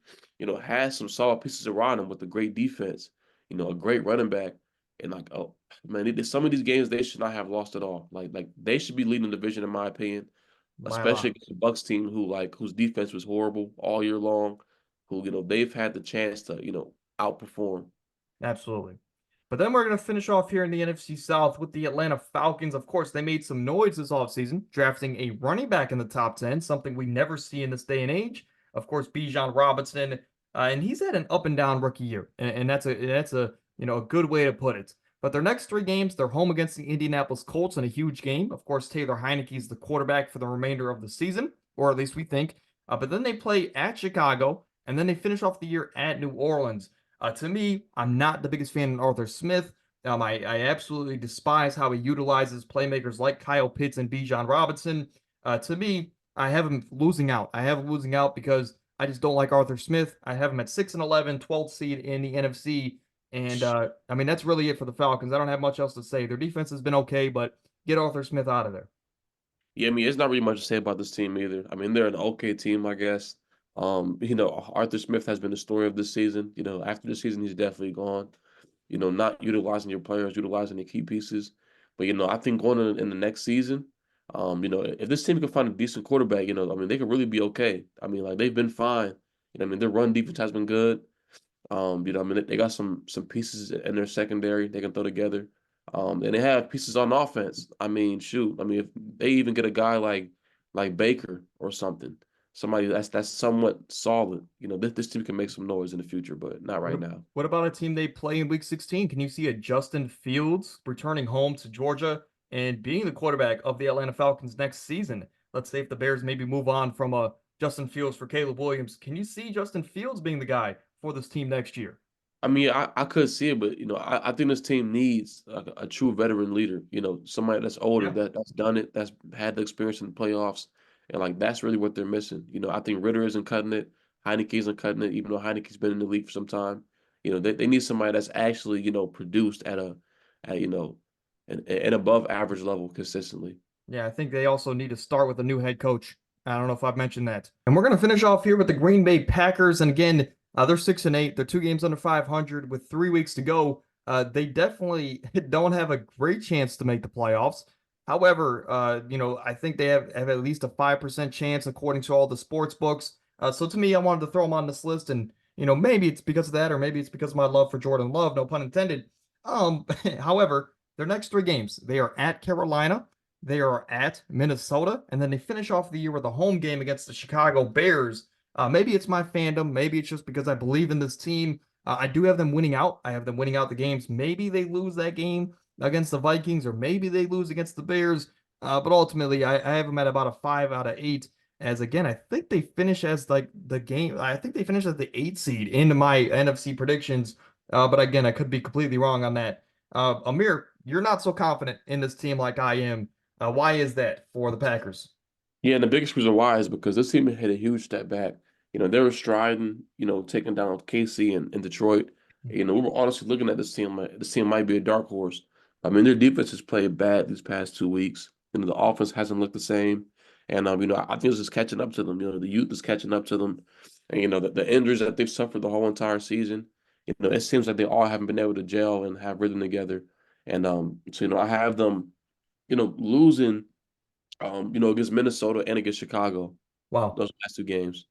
has some solid pieces around him with a great defense, a great running back, and like, oh man, some of these games they should not have lost at all. Like they should be leading the division in my opinion, by a especially lot. against the Bucks team whose defense was horrible all year long, who they've had the chance to outperform. Absolutely. But then we're going to finish off here in the NFC South with the Atlanta Falcons. Of course, they made some noise this offseason, drafting a running back in the top 10, something we never see in this day and age. Of course, Bijan Robinson, and he's had an up and down rookie year, and that's a a good way to put it. But their next three games, they're home against the Indianapolis Colts in a huge game. Of course, Taylor Heineke is the quarterback for the remainder of the season, or at least we think. But then they play at Chicago, and then they finish off the year at New Orleans. To me, I'm not the biggest fan of Arthur Smith. I absolutely despise how he utilizes playmakers like Kyle Pitts and Bijan Robinson. To me, I have him losing out. I have him losing out because I just don't like Arthur Smith. I have him at 6-11, 12th seed in the NFC. And I mean, that's really it for the Falcons. I don't have much else to say. Their defense has been okay, but get Arthur Smith out of there. Yeah, I mean, it's not really much to say about this team either. I mean, they're an okay team, I guess. Arthur Smith has been the story of this season. After the season, he's definitely gone. Not utilizing your players, utilizing the key pieces. But I think going in the next season, if this team can find a decent quarterback, I mean, they could really be okay. I mean, like they've been fine. I mean, their run defense has been good. I mean, they got some pieces in their secondary they can throw together. And they have pieces on offense. I mean, shoot. I mean, if they even get a guy like Baker or something, somebody that's somewhat solid, this team can make some noise in the future, but not What, right now. what about a team they play in Week 16? Can you see a Justin Fields returning home to Georgia and being the quarterback of the Atlanta Falcons next season? Let's say if the Bears maybe move on from Justin Fields for Caleb Williams, can you see Justin Fields being the guy for this team next year? I mean, I could see it, but I think this team needs a true veteran leader. Somebody that's older, Yeah. that's done it, that's had the experience in the playoffs, and like that's really what they're missing. I think Ritter isn't cutting it, Heineke isn't cutting it, even though Heineke's been in the league for some time. They need somebody that's actually produced at an above average level consistently. Yeah, I think they also need to start with a new head coach. I don't know if I've mentioned that. And we're going to finish off here with the Green Bay Packers. And again, they're 6-8. They're 2 games under 500 with 3 weeks to go. They definitely don't have a great chance to make the playoffs. However, I think they have at least a 5% chance according to all the sports books. So to me, I wanted to throw them on this list, and maybe it's because of that, or maybe it's because of my love for Jordan Love, no pun intended. However, their next 3 games, they are at Carolina, they are at Minnesota, and then they finish off the year with a home game against the Chicago Bears. Maybe it's my fandom, maybe it's just because I believe in this team. I do have them winning out. I have them winning out the games. Maybe they lose that game against the Vikings, or maybe they lose against the Bears. But ultimately, I have them at about a 5 out of 8. As again, I think they finish as like the game. I think they finish as the 8 seed into my NFC predictions. But again, I could be completely wrong on that. Amir, you're not so confident in this team like I am. Why is that for the Packers? Yeah, and the biggest reason why is because this team hit a huge step back. They were striding, taking down KC and Detroit. We were honestly looking at this team like this team might be a dark horse. I mean, their defense has played bad these past 2 weeks. The offense hasn't looked the same. And I think it's just catching up to them. The youth is catching up to them. And the injuries that they've suffered the whole entire season, it seems like they all haven't been able to gel and have rhythm together. And so I have them, losing against Minnesota and against Chicago, Wow. those last 2 games.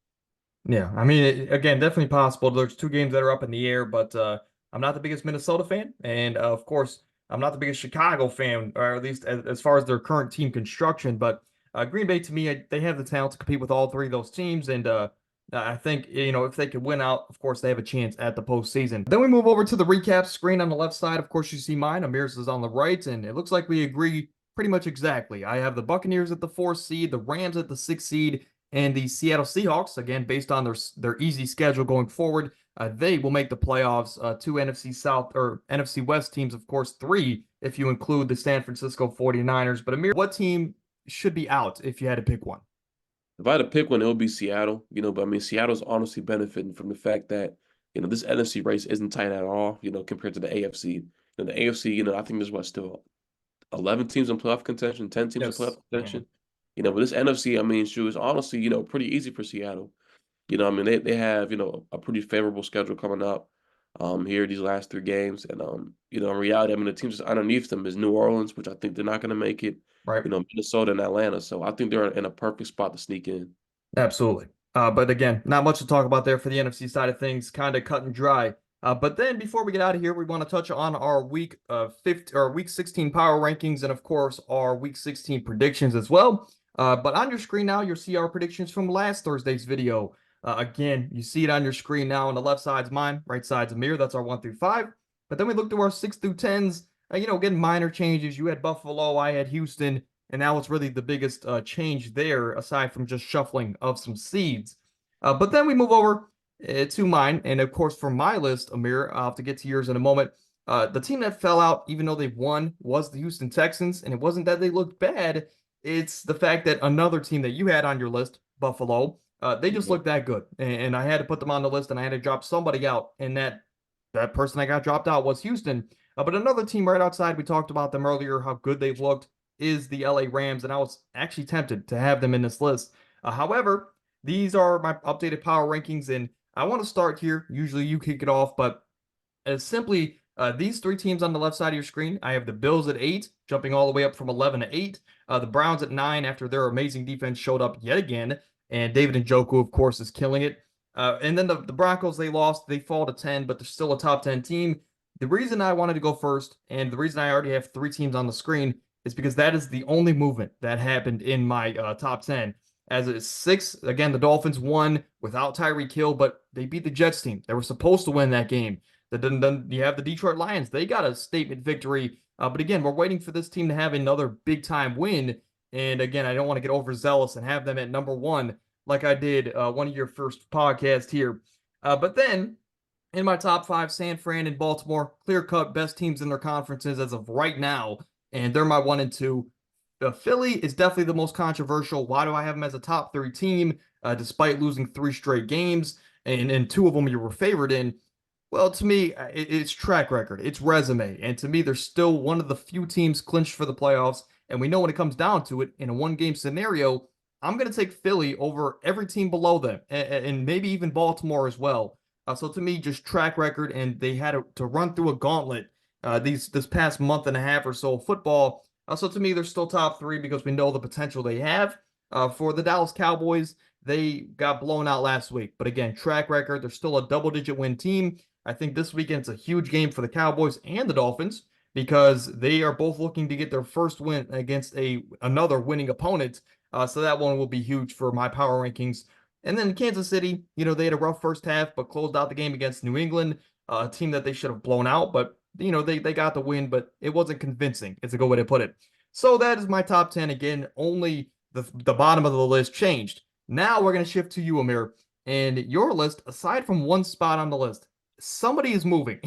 Yeah, I mean, again, definitely possible. There's 2 games that are up in the air, but I'm not the biggest Minnesota fan, and of course, I'm not the biggest Chicago fan, or at least as far as their current team construction. But Green Bay, to me, they have the talent to compete with all 3 of those teams, and I think if they could win out, of course, they have a chance at the postseason. Then we move over to the recap screen on the left side. Of course, you see mine. Amir's is on the right, and it looks like we agree pretty much exactly. I have the Buccaneers at the 4th seed, the Rams at the 6th seed, and the Seattle Seahawks, again, based on their easy schedule going forward, they will make the playoffs. 2 NFC South or NFC West teams, of course, 3 if you include the San Francisco 49ers. But Amir, what team should be out if you had to pick one? If I had to pick one, it would be Seattle. But I mean, Seattle's honestly benefiting from the fact that this NFC race isn't tight at all. Compared to the AFC. The AFC, I think there's still 11 teams in playoff contention, 10 teams in Yes. playoff contention. But this NFC, I mean, shoot, is honestly, pretty easy for Seattle. I mean, they have, a pretty favorable schedule coming up here these last 3 games. And, in reality, I mean, the teams underneath them is New Orleans, which I think they're not going to make it, Right. Minnesota and Atlanta. So I think they're in a perfect spot to sneak in. Absolutely. But again, not much to talk about there for the NFC side of things, kind of cut and dry. But then before we get out of here, we want to touch on our week 16 power rankings, and of course our week 16 predictions as well. But on your screen now, you'll see our predictions from last Thursday's video. Again, you see it on your screen now. On the left side's mine, right side's Amir. That's our 1 through 5. But then we looked at our 6 through 10s. Getting minor changes. You had Buffalo, I had Houston, and that was really the biggest change there, aside from just shuffling of some seeds. But then we move over to mine, and of course for my list, Amir, I'll have to get to yours in a moment. The team that fell out, even though they won, was the Houston Texans, and it wasn't that they looked bad. It's the fact that another team that you had on your list, Buffalo, they just looked that good, and I had to put them on the list, and I had to drop somebody out, and that person that got dropped out was Houston. But another team right outside, we talked about them earlier, how good they've looked, is the LA Rams, and I was actually tempted to have them in this list. However, these are my updated power rankings, and I want to start here. Usually you kick it off, but as simply these 3 teams on the left side of your screen. I have the Bills at 8, jumping all the way up from 11 to 8. The Browns at 9 after their amazing defense showed up yet again, and David Njoku, of course, is killing it. And then the Broncos, they lost. They fall to 10, but they're still a top 10 team. The reason I wanted to go first, and the reason I already have 3 teams on the screen, is because that is the only movement that happened in my top 10. As it's 6, again, the Dolphins won without Tyreek Hill, but they beat the Jets team. They were supposed to win that game. Then you have the Detroit Lions. They got a statement victory. But again, we're waiting for this team to have another big-time win. And again, I don't want to get overzealous and have them at number 1 like I did one of your first podcasts here. But then in my top 5, San Fran and Baltimore, clear-cut best teams in their conferences as of right now. And they're my 1 and 2. Philly is definitely the most controversial. Why do I have them as a top 3 team despite losing 3 straight games? And 2 of them you were favored in. Well, to me, it's track record. It's resume. And to me, they're still one of the few teams clinched for the playoffs. And we know when it comes down to it, in a 1-game scenario, I'm going to take Philly over every team below them, and maybe even Baltimore as well. So to me, just track record, and they had to run through a gauntlet this past month and a half or so of football. So to me, they're still top three because we know the potential they have. For the Dallas Cowboys, they got blown out last week, but again, track record, they're still a double-digit win team. I think this weekend it's a huge game for the Cowboys and the Dolphins because they are both looking to get their first win against another winning opponent. So that one will be huge for my power rankings. And then Kansas City, they had a rough first half, but closed out the game against New England, a team that they should have blown out. But they got the win, but it wasn't convincing. It's a good way to put it. So that is my top 10. Again, only the bottom of the list changed. Now we're gonna shift to you, Amir, and your list. Aside from one spot on the list, somebody is moving.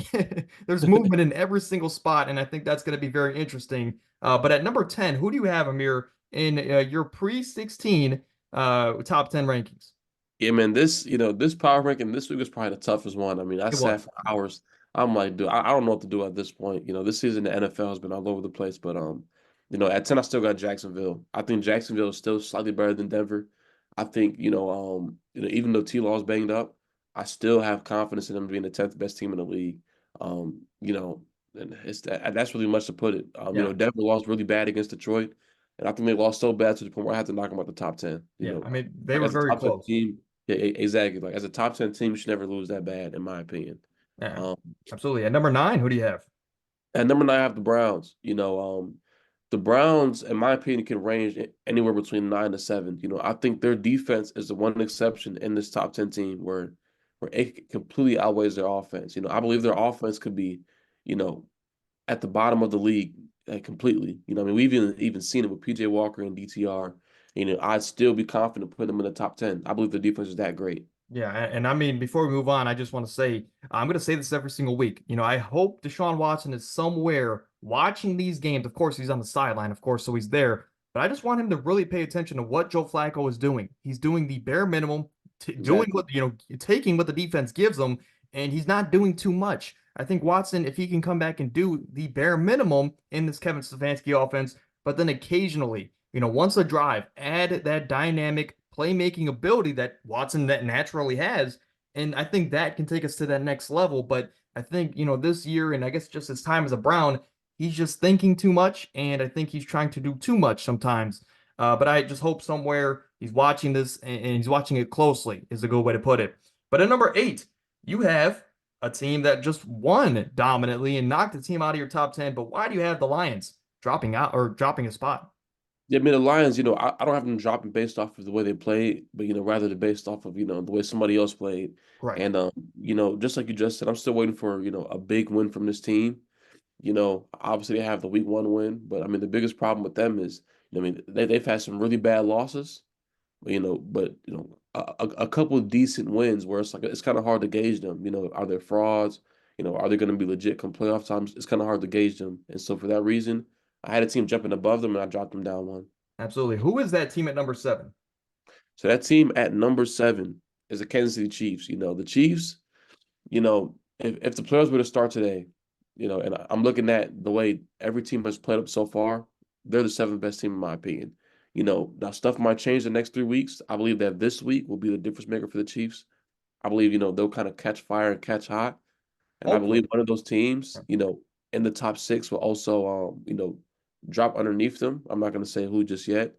There's movement in every single spot, and I think that's going to be very interesting. But at number 10, who do you have, Amir, in your pre-16 top 10 rankings? Yeah, man, this power ranking this week was probably the toughest one. I mean, I It sat was. for hours. I'm like, dude, I don't know what to do at this point. This season the NFL has been all over the place, but at 10 I still got Jacksonville. I think Jacksonville is still slightly better than Denver. I think, even though T-Law's banged up, I still have confidence in them being the 10th best team in the league. And that's really much to put it. Yeah. Denver lost really bad against Detroit, and I think they lost so bad to the point where I had to knock them out the top 10. Yeah. I mean, they Like were as a very top 10 close. team, yeah, exactly. Like as a top 10 team, you should never lose that bad, in my opinion. Yeah. Um, Absolutely. At number 9, who do you have? at number 9, I have the Browns. The Browns, in my opinion, can range anywhere between 9 to 7. I think their defense is the one exception in this top 10 team where it completely outweighs their offense. I believe their offense could be, you know, at the bottom of the league completely. I mean, we've even seen it with PJ Walker and DTR. I'd still be confident putting them in the top 10. I believe the defense is that great. Yeah, and I mean, before we move on, I just want to say I'm going to say this every single week. I hope Deshaun Watson is somewhere watching these games. Of course, he's on the sideline, of course, so he's there. But I just want him to really pay attention to what Joe Flacco is doing. He's doing the bare minimum, doing Exactly. what, taking what the defense gives him, and he's not doing too much. I think Watson, if he can come back and do the bare minimum in this Kevin Stefanski offense, but then occasionally, once a drive, add that dynamic playmaking ability that Watson that naturally has. And I think that can take us to that next level. But I think, this year, and I guess just his time as a Brown, he's just thinking too much. And I think he's trying to do too much sometimes. But I just hope somewhere he's watching this and he's watching it closely, is a good way to put it. But at number 8, you have a team that just won dominantly and knocked the team out of your top 10. But why do you have the Lions dropping out or dropping a spot? Yeah, I mean, the Lions, I don't have them dropping based off of the way they played, but, rather than based off of, the way somebody else played. Right. And, just like you just said, I'm still waiting for, a big win from this team. Obviously they have the week 1 win, but I mean, the biggest problem with them is, they've had some really bad losses, a couple of decent wins where it's like, it's kind of hard to gauge them. Are they frauds? Are they going to be legit come playoff times? It's kind of hard to gauge them. And so for that reason, I had a team jumping above them and I dropped them down one. Absolutely. Who is that team at number 7? So that team at number 7 is the Kansas City Chiefs. The Chiefs, if the players were to start today, and I'm looking at the way every team has played up so far, they're the 7th best team in my opinion. Now stuff might change the next 3 weeks. I believe that this week will be the difference maker for the Chiefs. I believe, they'll kind of catch fire and catch hot. And I believe Hopefully. one of those teams, in the top 6 will also, drop underneath them. I'm not going to say who just yet.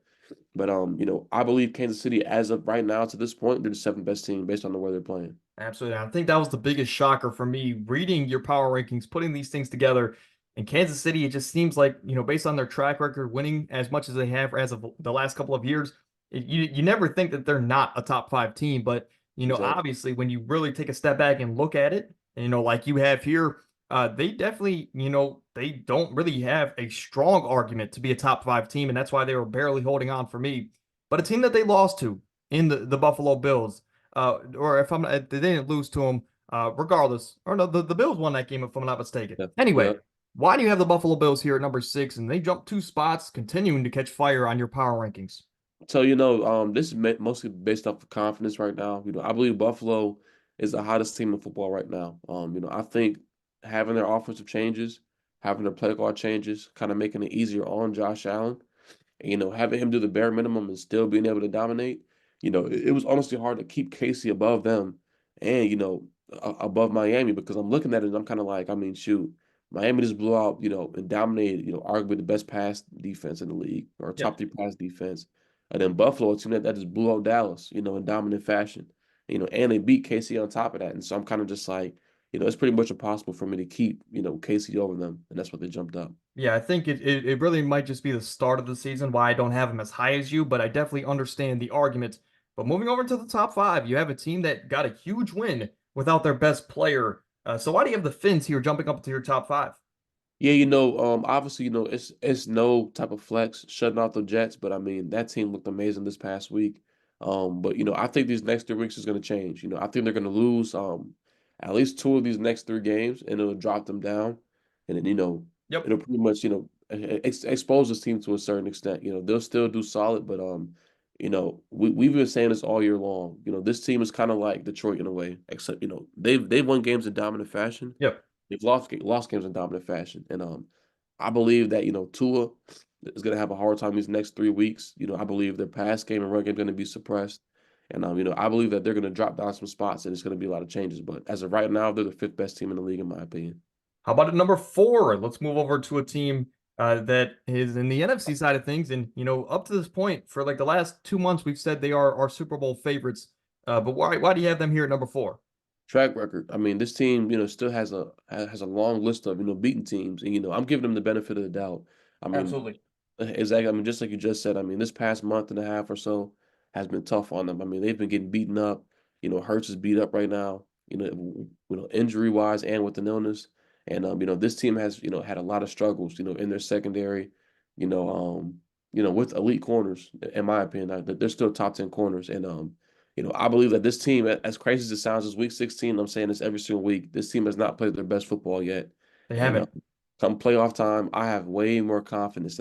But I believe Kansas City, as of right now to this point, they're the 7th best team based on the way they're playing. Absolutely. I think that was the biggest shocker for me reading your power rankings, putting these things together. In Kansas City, it just seems like, based on their track record, winning as much as they have as of the last couple of years, you never think that they're not a top 5 team. But, Exactly. obviously, when you really take a step back and look at it, and, like you have here, they definitely, they don't really have a strong argument to be a top 5 team. And that's why they were barely holding on for me. But a team that they lost to in the Buffalo Bills, or if they didn't lose to them, regardless, or no, the Bills won that game if I'm not mistaken. Yeah. Anyway, Yeah. why do you have the Buffalo Bills here at number 6 and they jump 2 spots, continuing to catch fire on your power rankings? So, this is mostly based off of confidence right now. I believe Buffalo is the hottest team in football right now. I think having their offensive changes, having their play call changes, kind of making it easier on Josh Allen. And, having him do the bare minimum and still being able to dominate, it was honestly hard to keep Casey above them and, above Miami because I'm looking at it and I'm kind of like, I mean, shoot, Miami just blew out, and dominated, arguably the best pass defense in the league or Yeah. top three pass defense. And then Buffalo, a team that just blew out Dallas, in dominant fashion, and they beat KC on top of that. And so I'm kind of just like, it's pretty much impossible for me to keep, KC over them. And that's what they jumped up. Yeah, I think it really might just be the start of the season why I don't have them as high as you, but I definitely understand the argument. But moving over to the top five, you have a team that got a huge win without their best player. So why do you have the Finns here jumping up to your top five? Yeah, obviously, it's no type of flex shutting out the Jets, but I mean that team looked amazing this past week. But I think these next 3 weeks is going to change. I think they're going to lose at least two of these next three games, and it'll drop them down, and then Yep. it'll pretty much expose this team to a certain extent. They'll still do solid, but we've been saying this all year long. This team is kind of like Detroit in a way, except they've won games in dominant fashion. Yep. They've lost games in dominant fashion, and I believe that Tua is going to have a hard time these next 3 weeks. I believe their pass game and run game is going to be suppressed, and I believe that they're going to drop down some spots, and it's going to be a lot of changes. But as of right now, they're the fifth best team in the league, in my opinion. How about at number four? Let's move over to a team that is in the NFC side of things. And, up to this point, for like the last 2 months, we've said they are our Super Bowl favorites. But why do you have them here at number four? Track record. I mean, this team, still has a long list of beaten teams, and I'm giving them the benefit of the doubt. I mean, Absolutely. exactly. I mean, just like you just said. I mean, this past month and a half or so has been tough on them. I mean, they've been getting beaten up. Hurts is beat up right now. Injury wise and with an illness. And this team has had a lot of struggles. In their secondary. With elite corners, in my opinion, they're still top 10 corners. And I believe that this team, as crazy as it sounds, is week 16. I'm saying this every single week. This team has not played their best football yet. They And haven't. come playoff time, I have way more confidence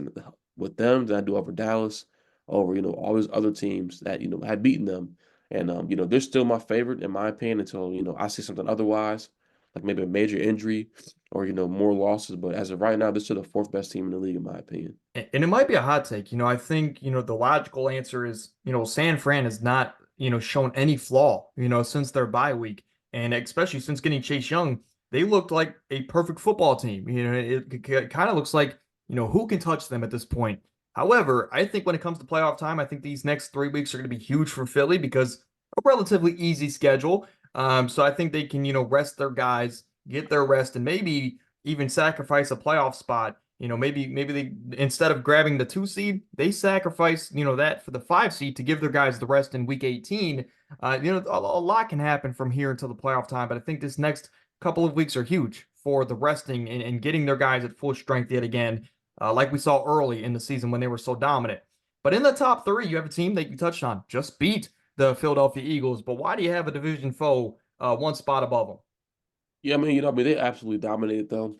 with them than I do over Dallas, over all these other teams that had beaten them. And they're still my favorite in my opinion until I see something otherwise, like maybe a major injury or more losses. But as of right now, they're still the fourth best team in the league in my opinion. And it might be a hot take. I think, the logical answer is, San Fran has not, shown any flaw, since their bye week. And especially since getting Chase Young, they looked like a perfect football team. It kind of looks like, who can touch them at this point. However, I think when it comes to playoff time, I think these next 3 weeks are going to be huge for Philly because a relatively easy schedule. So I think they can, rest their guys, get their rest, and maybe even sacrifice a playoff spot. Maybe they, instead of grabbing the 2 seed, they sacrifice, that for the 5 seed to give their guys the rest in week 18. A lot can happen from here until the playoff time, but I think this next couple of weeks are huge for the resting and getting their guys at full strength yet again, like we saw early in the season when they were so dominant. But in the top three, you have a team that you touched on, just beat the Philadelphia Eagles. But why do you have a division foe one spot above them? Yeah, I mean, they absolutely dominated them.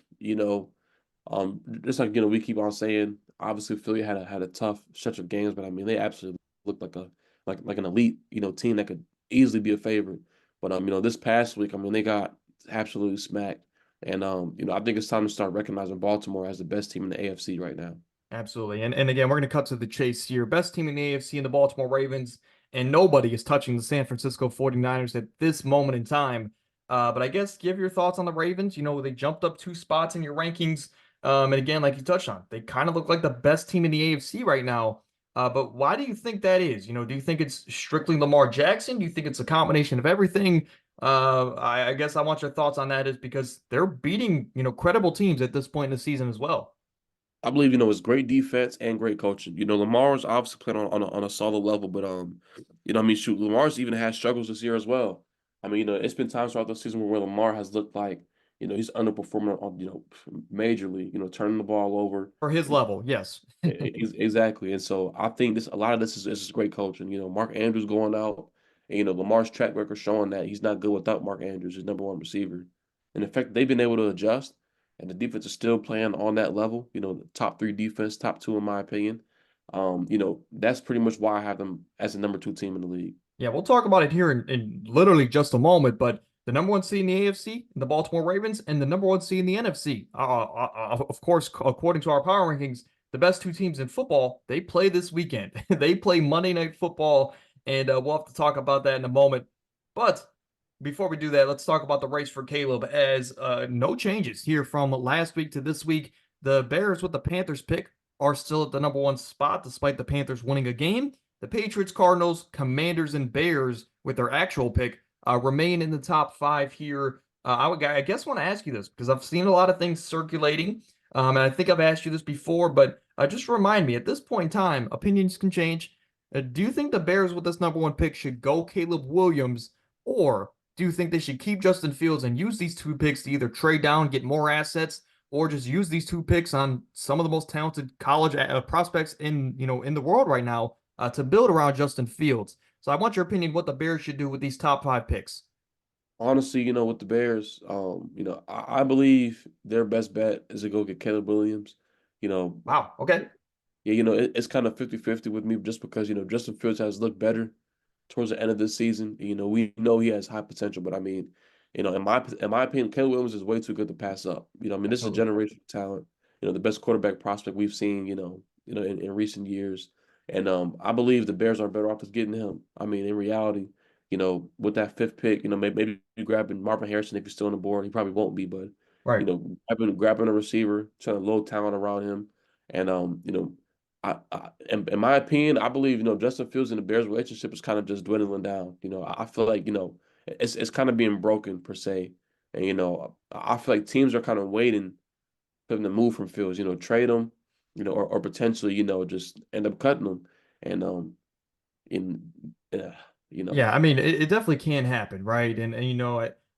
Just like we keep on saying, obviously Philly had a tough stretch of games, but I mean they absolutely looked like an elite team that could easily be a favorite. But this past week, I mean they got absolutely smacked, and I think it's time to start recognizing Baltimore as the best team in the AFC right now. Absolutely. And again, we're going to cut to the chase here. Best team in the AFC in the Baltimore Ravens, and nobody is touching the San Francisco 49ers at this moment in time. But I guess give your thoughts on the Ravens. They jumped up 2 spots in your rankings. And again, like you touched on, they kind of look like the best team in the AFC right now. But why do you think that is? Do you think it's strictly Lamar Jackson? Do you think it's a combination of everything? I guess I want your thoughts on that is because they're beating, credible teams at this point in the season as well. I believe it's great defense and great coaching. Lamar's obviously playing on a solid level, but I mean, shoot, Lamar's even had struggles this year as well. I mean, it's been times throughout the season where Lamar has looked like he's underperforming on majorly. Turning the ball over. For his level, yes. Exactly, and so I think a lot of this is just great coaching. Mark Andrews going out, and Lamar's track record showing that he's not good without Mark Andrews, his number one receiver. And in fact, they've been able to adjust and the defense is still playing on that level, the top three defense, top two in my opinion. That's pretty much why I have them as the number 2 team in the league. Yeah, we'll talk about it here in literally just a moment, but the number one seed in the AFC, the Baltimore Ravens, and the number one seed in the NFC. Of course, according to our power rankings, the best two teams in football, they play this weekend. They play Monday Night Football, and we'll have to talk about that in a moment. But before we do that, let's talk about the race for Caleb, as no changes here from last week to this week. The Bears with the Panthers pick are still at the number one spot, despite the Panthers winning a game. The Patriots, Cardinals, Commanders, and Bears with their actual pick remain in the top five here. I guess want to ask you this because I've seen a lot of things circulating, and I think I've asked you this before, but just remind me, at this point in time, opinions can change. Do you think the Bears with this number one pick should go Caleb Williams, or do you think they should keep Justin Fields and use these two picks to either trade down, get more assets, or just use these two picks on some of the most talented college prospects in the world right now to build around Justin Fields? So I want your opinion what the Bears should do with these top five picks. Honestly, with the Bears, I believe their best bet is to go get Caleb Williams. You know, Wow. Okay. yeah, it's kind of 50-50 with me just because, Justin Fields has looked better towards the end of this season. We know he has high potential, but I mean, in my opinion, Caleb Williams is way too good to pass up. I mean, this is a Absolutely. generational talent. The best quarterback prospect we've seen. In recent years, and I believe the Bears are better off just getting him. I mean, in reality, with that fifth pick, maybe you grabbing Marvin Harrison if he's still on the board. He probably won't be, but Right. grabbing a receiver, trying to load talent around him, and in my opinion, I believe Justin Fields and the Bears relationship is kind of just dwindling down. I feel like it's kind of being broken per se, and I feel like teams are kind of waiting for them to move from Fields. Trade him, or potentially just end up cutting them, and in you know Yeah, I mean, it definitely can happen, right? And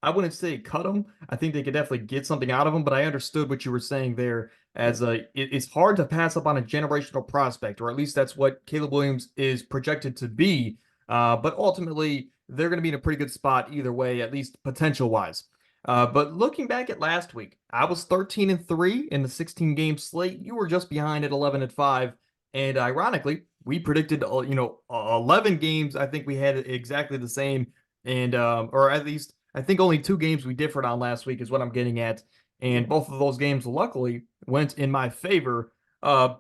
I wouldn't say cut them. I think they could definitely get something out of them, but I understood what you were saying there yeah. as it's hard to pass up on a generational prospect, or at least that's what Caleb Williams is projected to be. But ultimately, they're going to be in a pretty good spot either way, at least potential wise. But looking back at last week, I was 13-3 in the 16 game slate. You were just behind at 11-5. And ironically, we predicted 11 games. I think we had exactly the same, and or at least I think only two games we differed on last week is what I'm getting at. And Yeah. both of those games luckily went in my favor. Uh,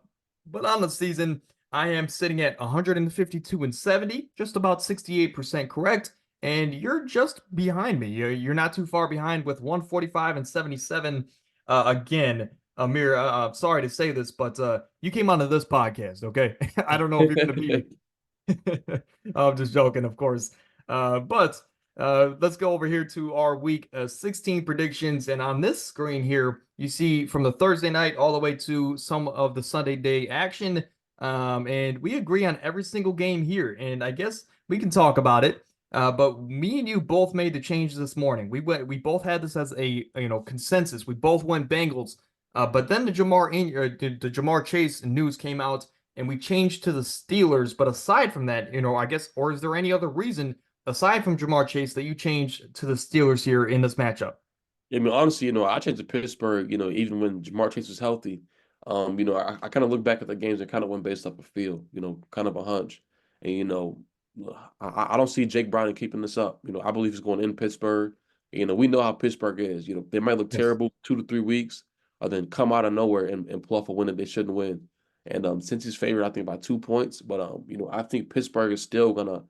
but on the season, I am sitting at 152-70, just about 68% correct. And you're just behind me. You're not too far behind with 145-77. Again, Amir, sorry to say this, but you came onto this podcast, okay? I don't know if you're going to be. I'm just joking, of course. But let's go over here to our week 16 predictions. And on this screen here, you see from the Thursday night all the way to some of the Sunday day action. And we agree on every single game here. And I guess we can talk about it. But me and you both made the change this morning. We both had this as a consensus. We both went Bengals. But then the Jamar Chase news came out, and we changed to the Steelers. But aside from that, I guess, or is there any other reason aside from Jamar Chase that you changed to the Steelers here in this matchup? I mean, honestly, I changed to Pittsburgh. Even when Jamar Chase was healthy, I kind of look back at the games and kind of went based off a feel. Kind of a hunch, and I don't see Jake Browning keeping this up. I believe he's going in Pittsburgh. We know how Pittsburgh is. They might look Yes. terrible 2 to 3 weeks, then come out of nowhere and pull off a win that they shouldn't win. And since he's favored, I think by 2 points, but I think Pittsburgh is still gonna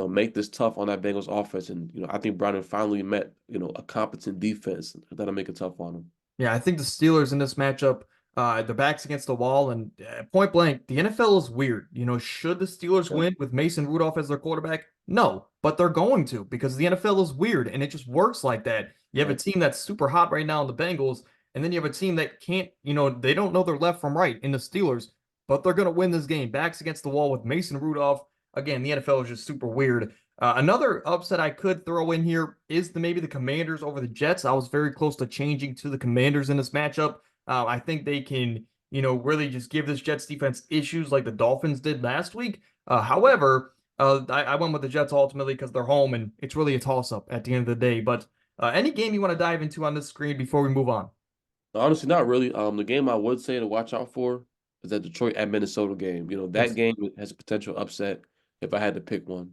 make this tough on that Bengals offense. And, I think Browning finally met, a competent defense that'll make it tough on him. Yeah, I think the Steelers in this matchup, their backs against the wall, and point blank, the NFL is weird. Should the Steelers Yeah. win with Mason Rudolph as their quarterback? No, but they're going to because the NFL is weird and it just works like that. You have a Right. team that's super hot right now in the Bengals, and then you have a team that can't, they don't know their left from right in the Steelers, but they're going to win this game. Backs against the wall with Mason Rudolph. Again, the NFL is just super weird. Another upset I could throw in here is maybe the Commanders over the Jets. I was very close to changing to the Commanders in this matchup. I think they can, really just give this Jets defense issues like the Dolphins did last week. However, I went with the Jets ultimately because they're home and it's really a toss-up at the end of the day. But any game you want to dive into on this screen before we move on? Honestly, not really. The game I would say to watch out for is that Detroit at Minnesota game. That Yes. game has a potential upset if I had to pick one.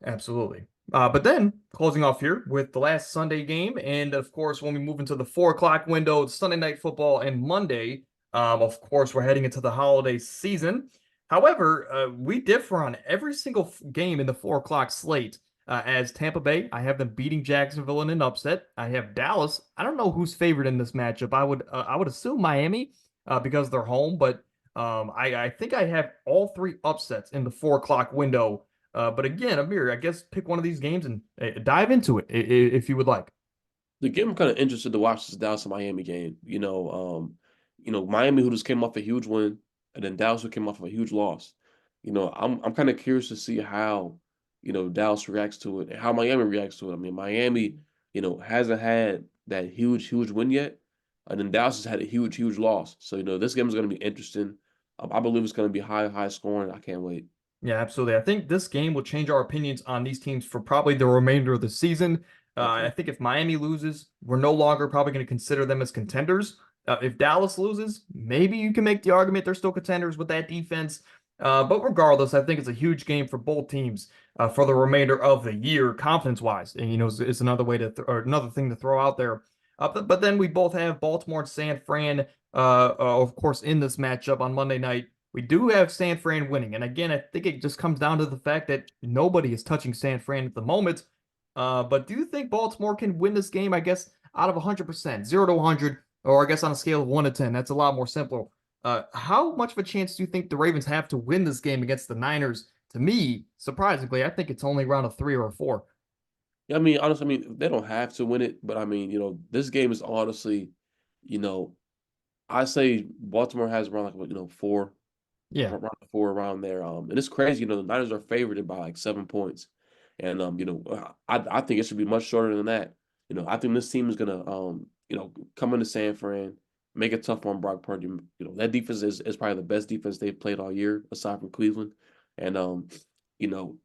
Absolutely. But then closing off here with the last Sunday game, and of course, when we move into the 4 o'clock window, Sunday night football and Monday, Of course, we're heading into the holiday season. However, we differ on every single game in the 4 o'clock slate. As Tampa Bay, I have them beating Jacksonville in an upset. I have Dallas. I don't know who's favored in this matchup. I would assume Miami because they're home, but I think I have all three upsets in the 4 o'clock window. But again, Amir, I guess pick one of these games and dive into it if you would like. The game I'm kind of interested to watch is Dallas and Miami game. Miami who just came off a huge win, and then Dallas who came off of a huge loss. I'm kind of curious to see how Dallas reacts to it and how Miami reacts to it. I mean, Miami, hasn't had that huge win yet, and then Dallas has had a huge loss. So this game is going to be interesting. I believe it's going to be high scoring. I can't wait. Yeah, absolutely. I think this game will change our opinions on these teams for probably the remainder of the season. I Definitely. think if Miami loses, we're no longer probably going to consider them as contenders. If Dallas loses, maybe you can make the argument they're still contenders with that defense. But regardless, I think it's a huge game for both teams for the remainder of the year, confidence-wise. And it's another way to or another thing to throw out there. But then we both have Baltimore and San Fran, of course, in this matchup on Monday night. We do have San Fran winning. And again, I think it just comes down to the fact that nobody is touching San Fran at the moment. But do you think Baltimore can win this game? I guess out of 100%, 0 to 100, or I guess on a scale of 1 to 10, that's a lot more simple. How much of a chance do you think the Ravens have to win this game against the Niners? To me, surprisingly, I think it's only around a 3 or a 4. Yeah, I mean, honestly, I mean, they don't have to win it, but I mean, this game is honestly, you know, I say Baltimore has around like 4, Yeah, around 4 around there. And it's crazy, the Niners are favored by like 7 points, and I think it should be much shorter than that. I think this team is gonna come into San Fran, make it tough on Brock Purdy. That defense is probably the best defense they've played all year, aside from Cleveland, and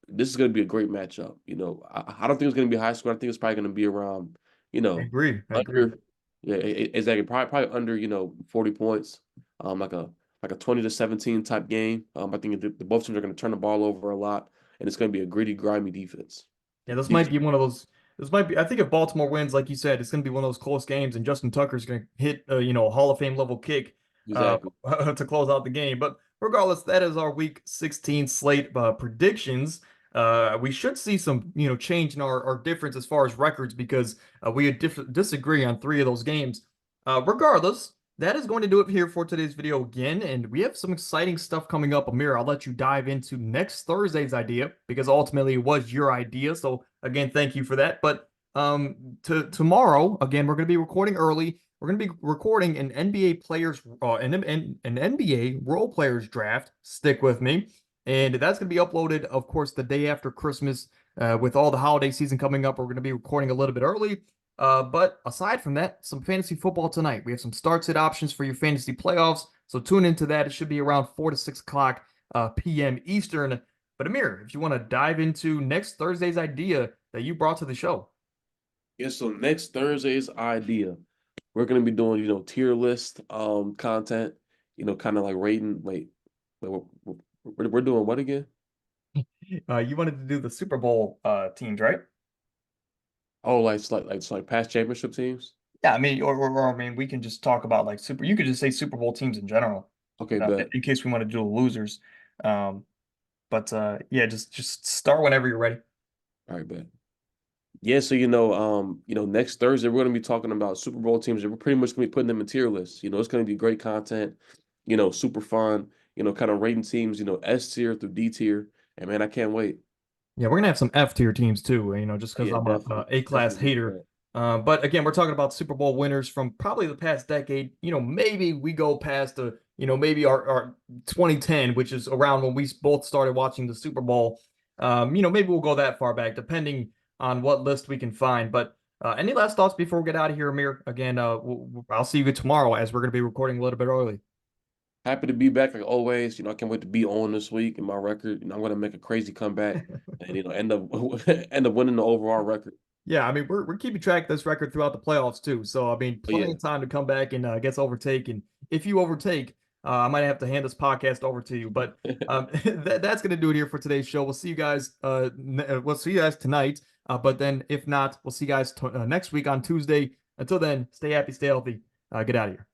this is gonna be a great matchup. I don't think it's gonna be high score. I think it's probably gonna be around, you I know, agree. I agree. under yeah, exactly. Probably under 40 points, like a 20-17 type game. I think the both teams are going to turn the ball over a lot, and it's going to be a gritty, grimy defense. Yeah, this might Defense, be one of those. This might be. I think if Baltimore wins, like you said, it's going to be one of those close games, and Justin Tucker's going to hit, a Hall of Fame level kick, exactly. to close out the game. But regardless, that is our Week 16 slate predictions. We should see some, change in our difference as far as records because we disagree on three of those games. Regardless, that is going to do it here for today's video again, and we have some exciting stuff coming up. Amir, I'll let you dive into next Thursday's idea because ultimately it was your idea. So again, thank you for that. But tomorrow, again, we're going to be recording early. We're going to be recording an NBA players, an NBA role players draft. Stick with me, and that's going to be uploaded, of course, the day after Christmas. With all the holiday season coming up, we're going to be recording a little bit early. But aside from that, some fantasy football tonight. We have some start sit options for your fantasy playoffs. So tune into that. It should be around 4 to 6 o'clock p.m. Eastern. But Amir, if you want to dive into next Thursday's idea that you brought to the show. Yeah. So next Thursday's idea, we're going to be doing tier list content. Kind of like rating. Wait, we're doing what again? You wanted to do the Super Bowl teams, right? Oh, like past championship teams. Yeah, I mean, or I mean, we can just talk about like super. You could just say Super Bowl teams in general, Okay, bet. in case we want to do the losers. Um, but yeah, just start whenever you're ready. All right, bet. Yeah, so next Thursday we're gonna be talking about Super Bowl teams, and we're pretty much gonna be putting them in tier lists. It's gonna be great content, super fun, kind of rating teams, S tier through D tier. And man, I can't wait. Yeah, we're gonna have some F tier teams too, just because Yeah, I'm a A class definitely do hater. that. But again, we're talking about Super Bowl winners from probably the past decade. Maybe we go past maybe our 2010, which is around when we both started watching the Super Bowl. Maybe we'll go that far back, depending on what list we can find. But any last thoughts before we get out of here, Amir? Again, I'll see you tomorrow as we're gonna be recording a little bit early. Happy to be back like always. I can't wait to be on this week in my record. I'm gonna make a crazy comeback and end up end up winning the overall record. Yeah, I mean we're keeping track of this record throughout the playoffs too. So I mean, But yeah, plenty of time to come back and get overtake. And if you overtake, I might have to hand this podcast over to you. But that's gonna do it here for today's show. We'll see you guys. We'll see you guys tonight. But then if not, we'll see you guys next week on Tuesday. Until then, stay happy, stay healthy. Get out of here.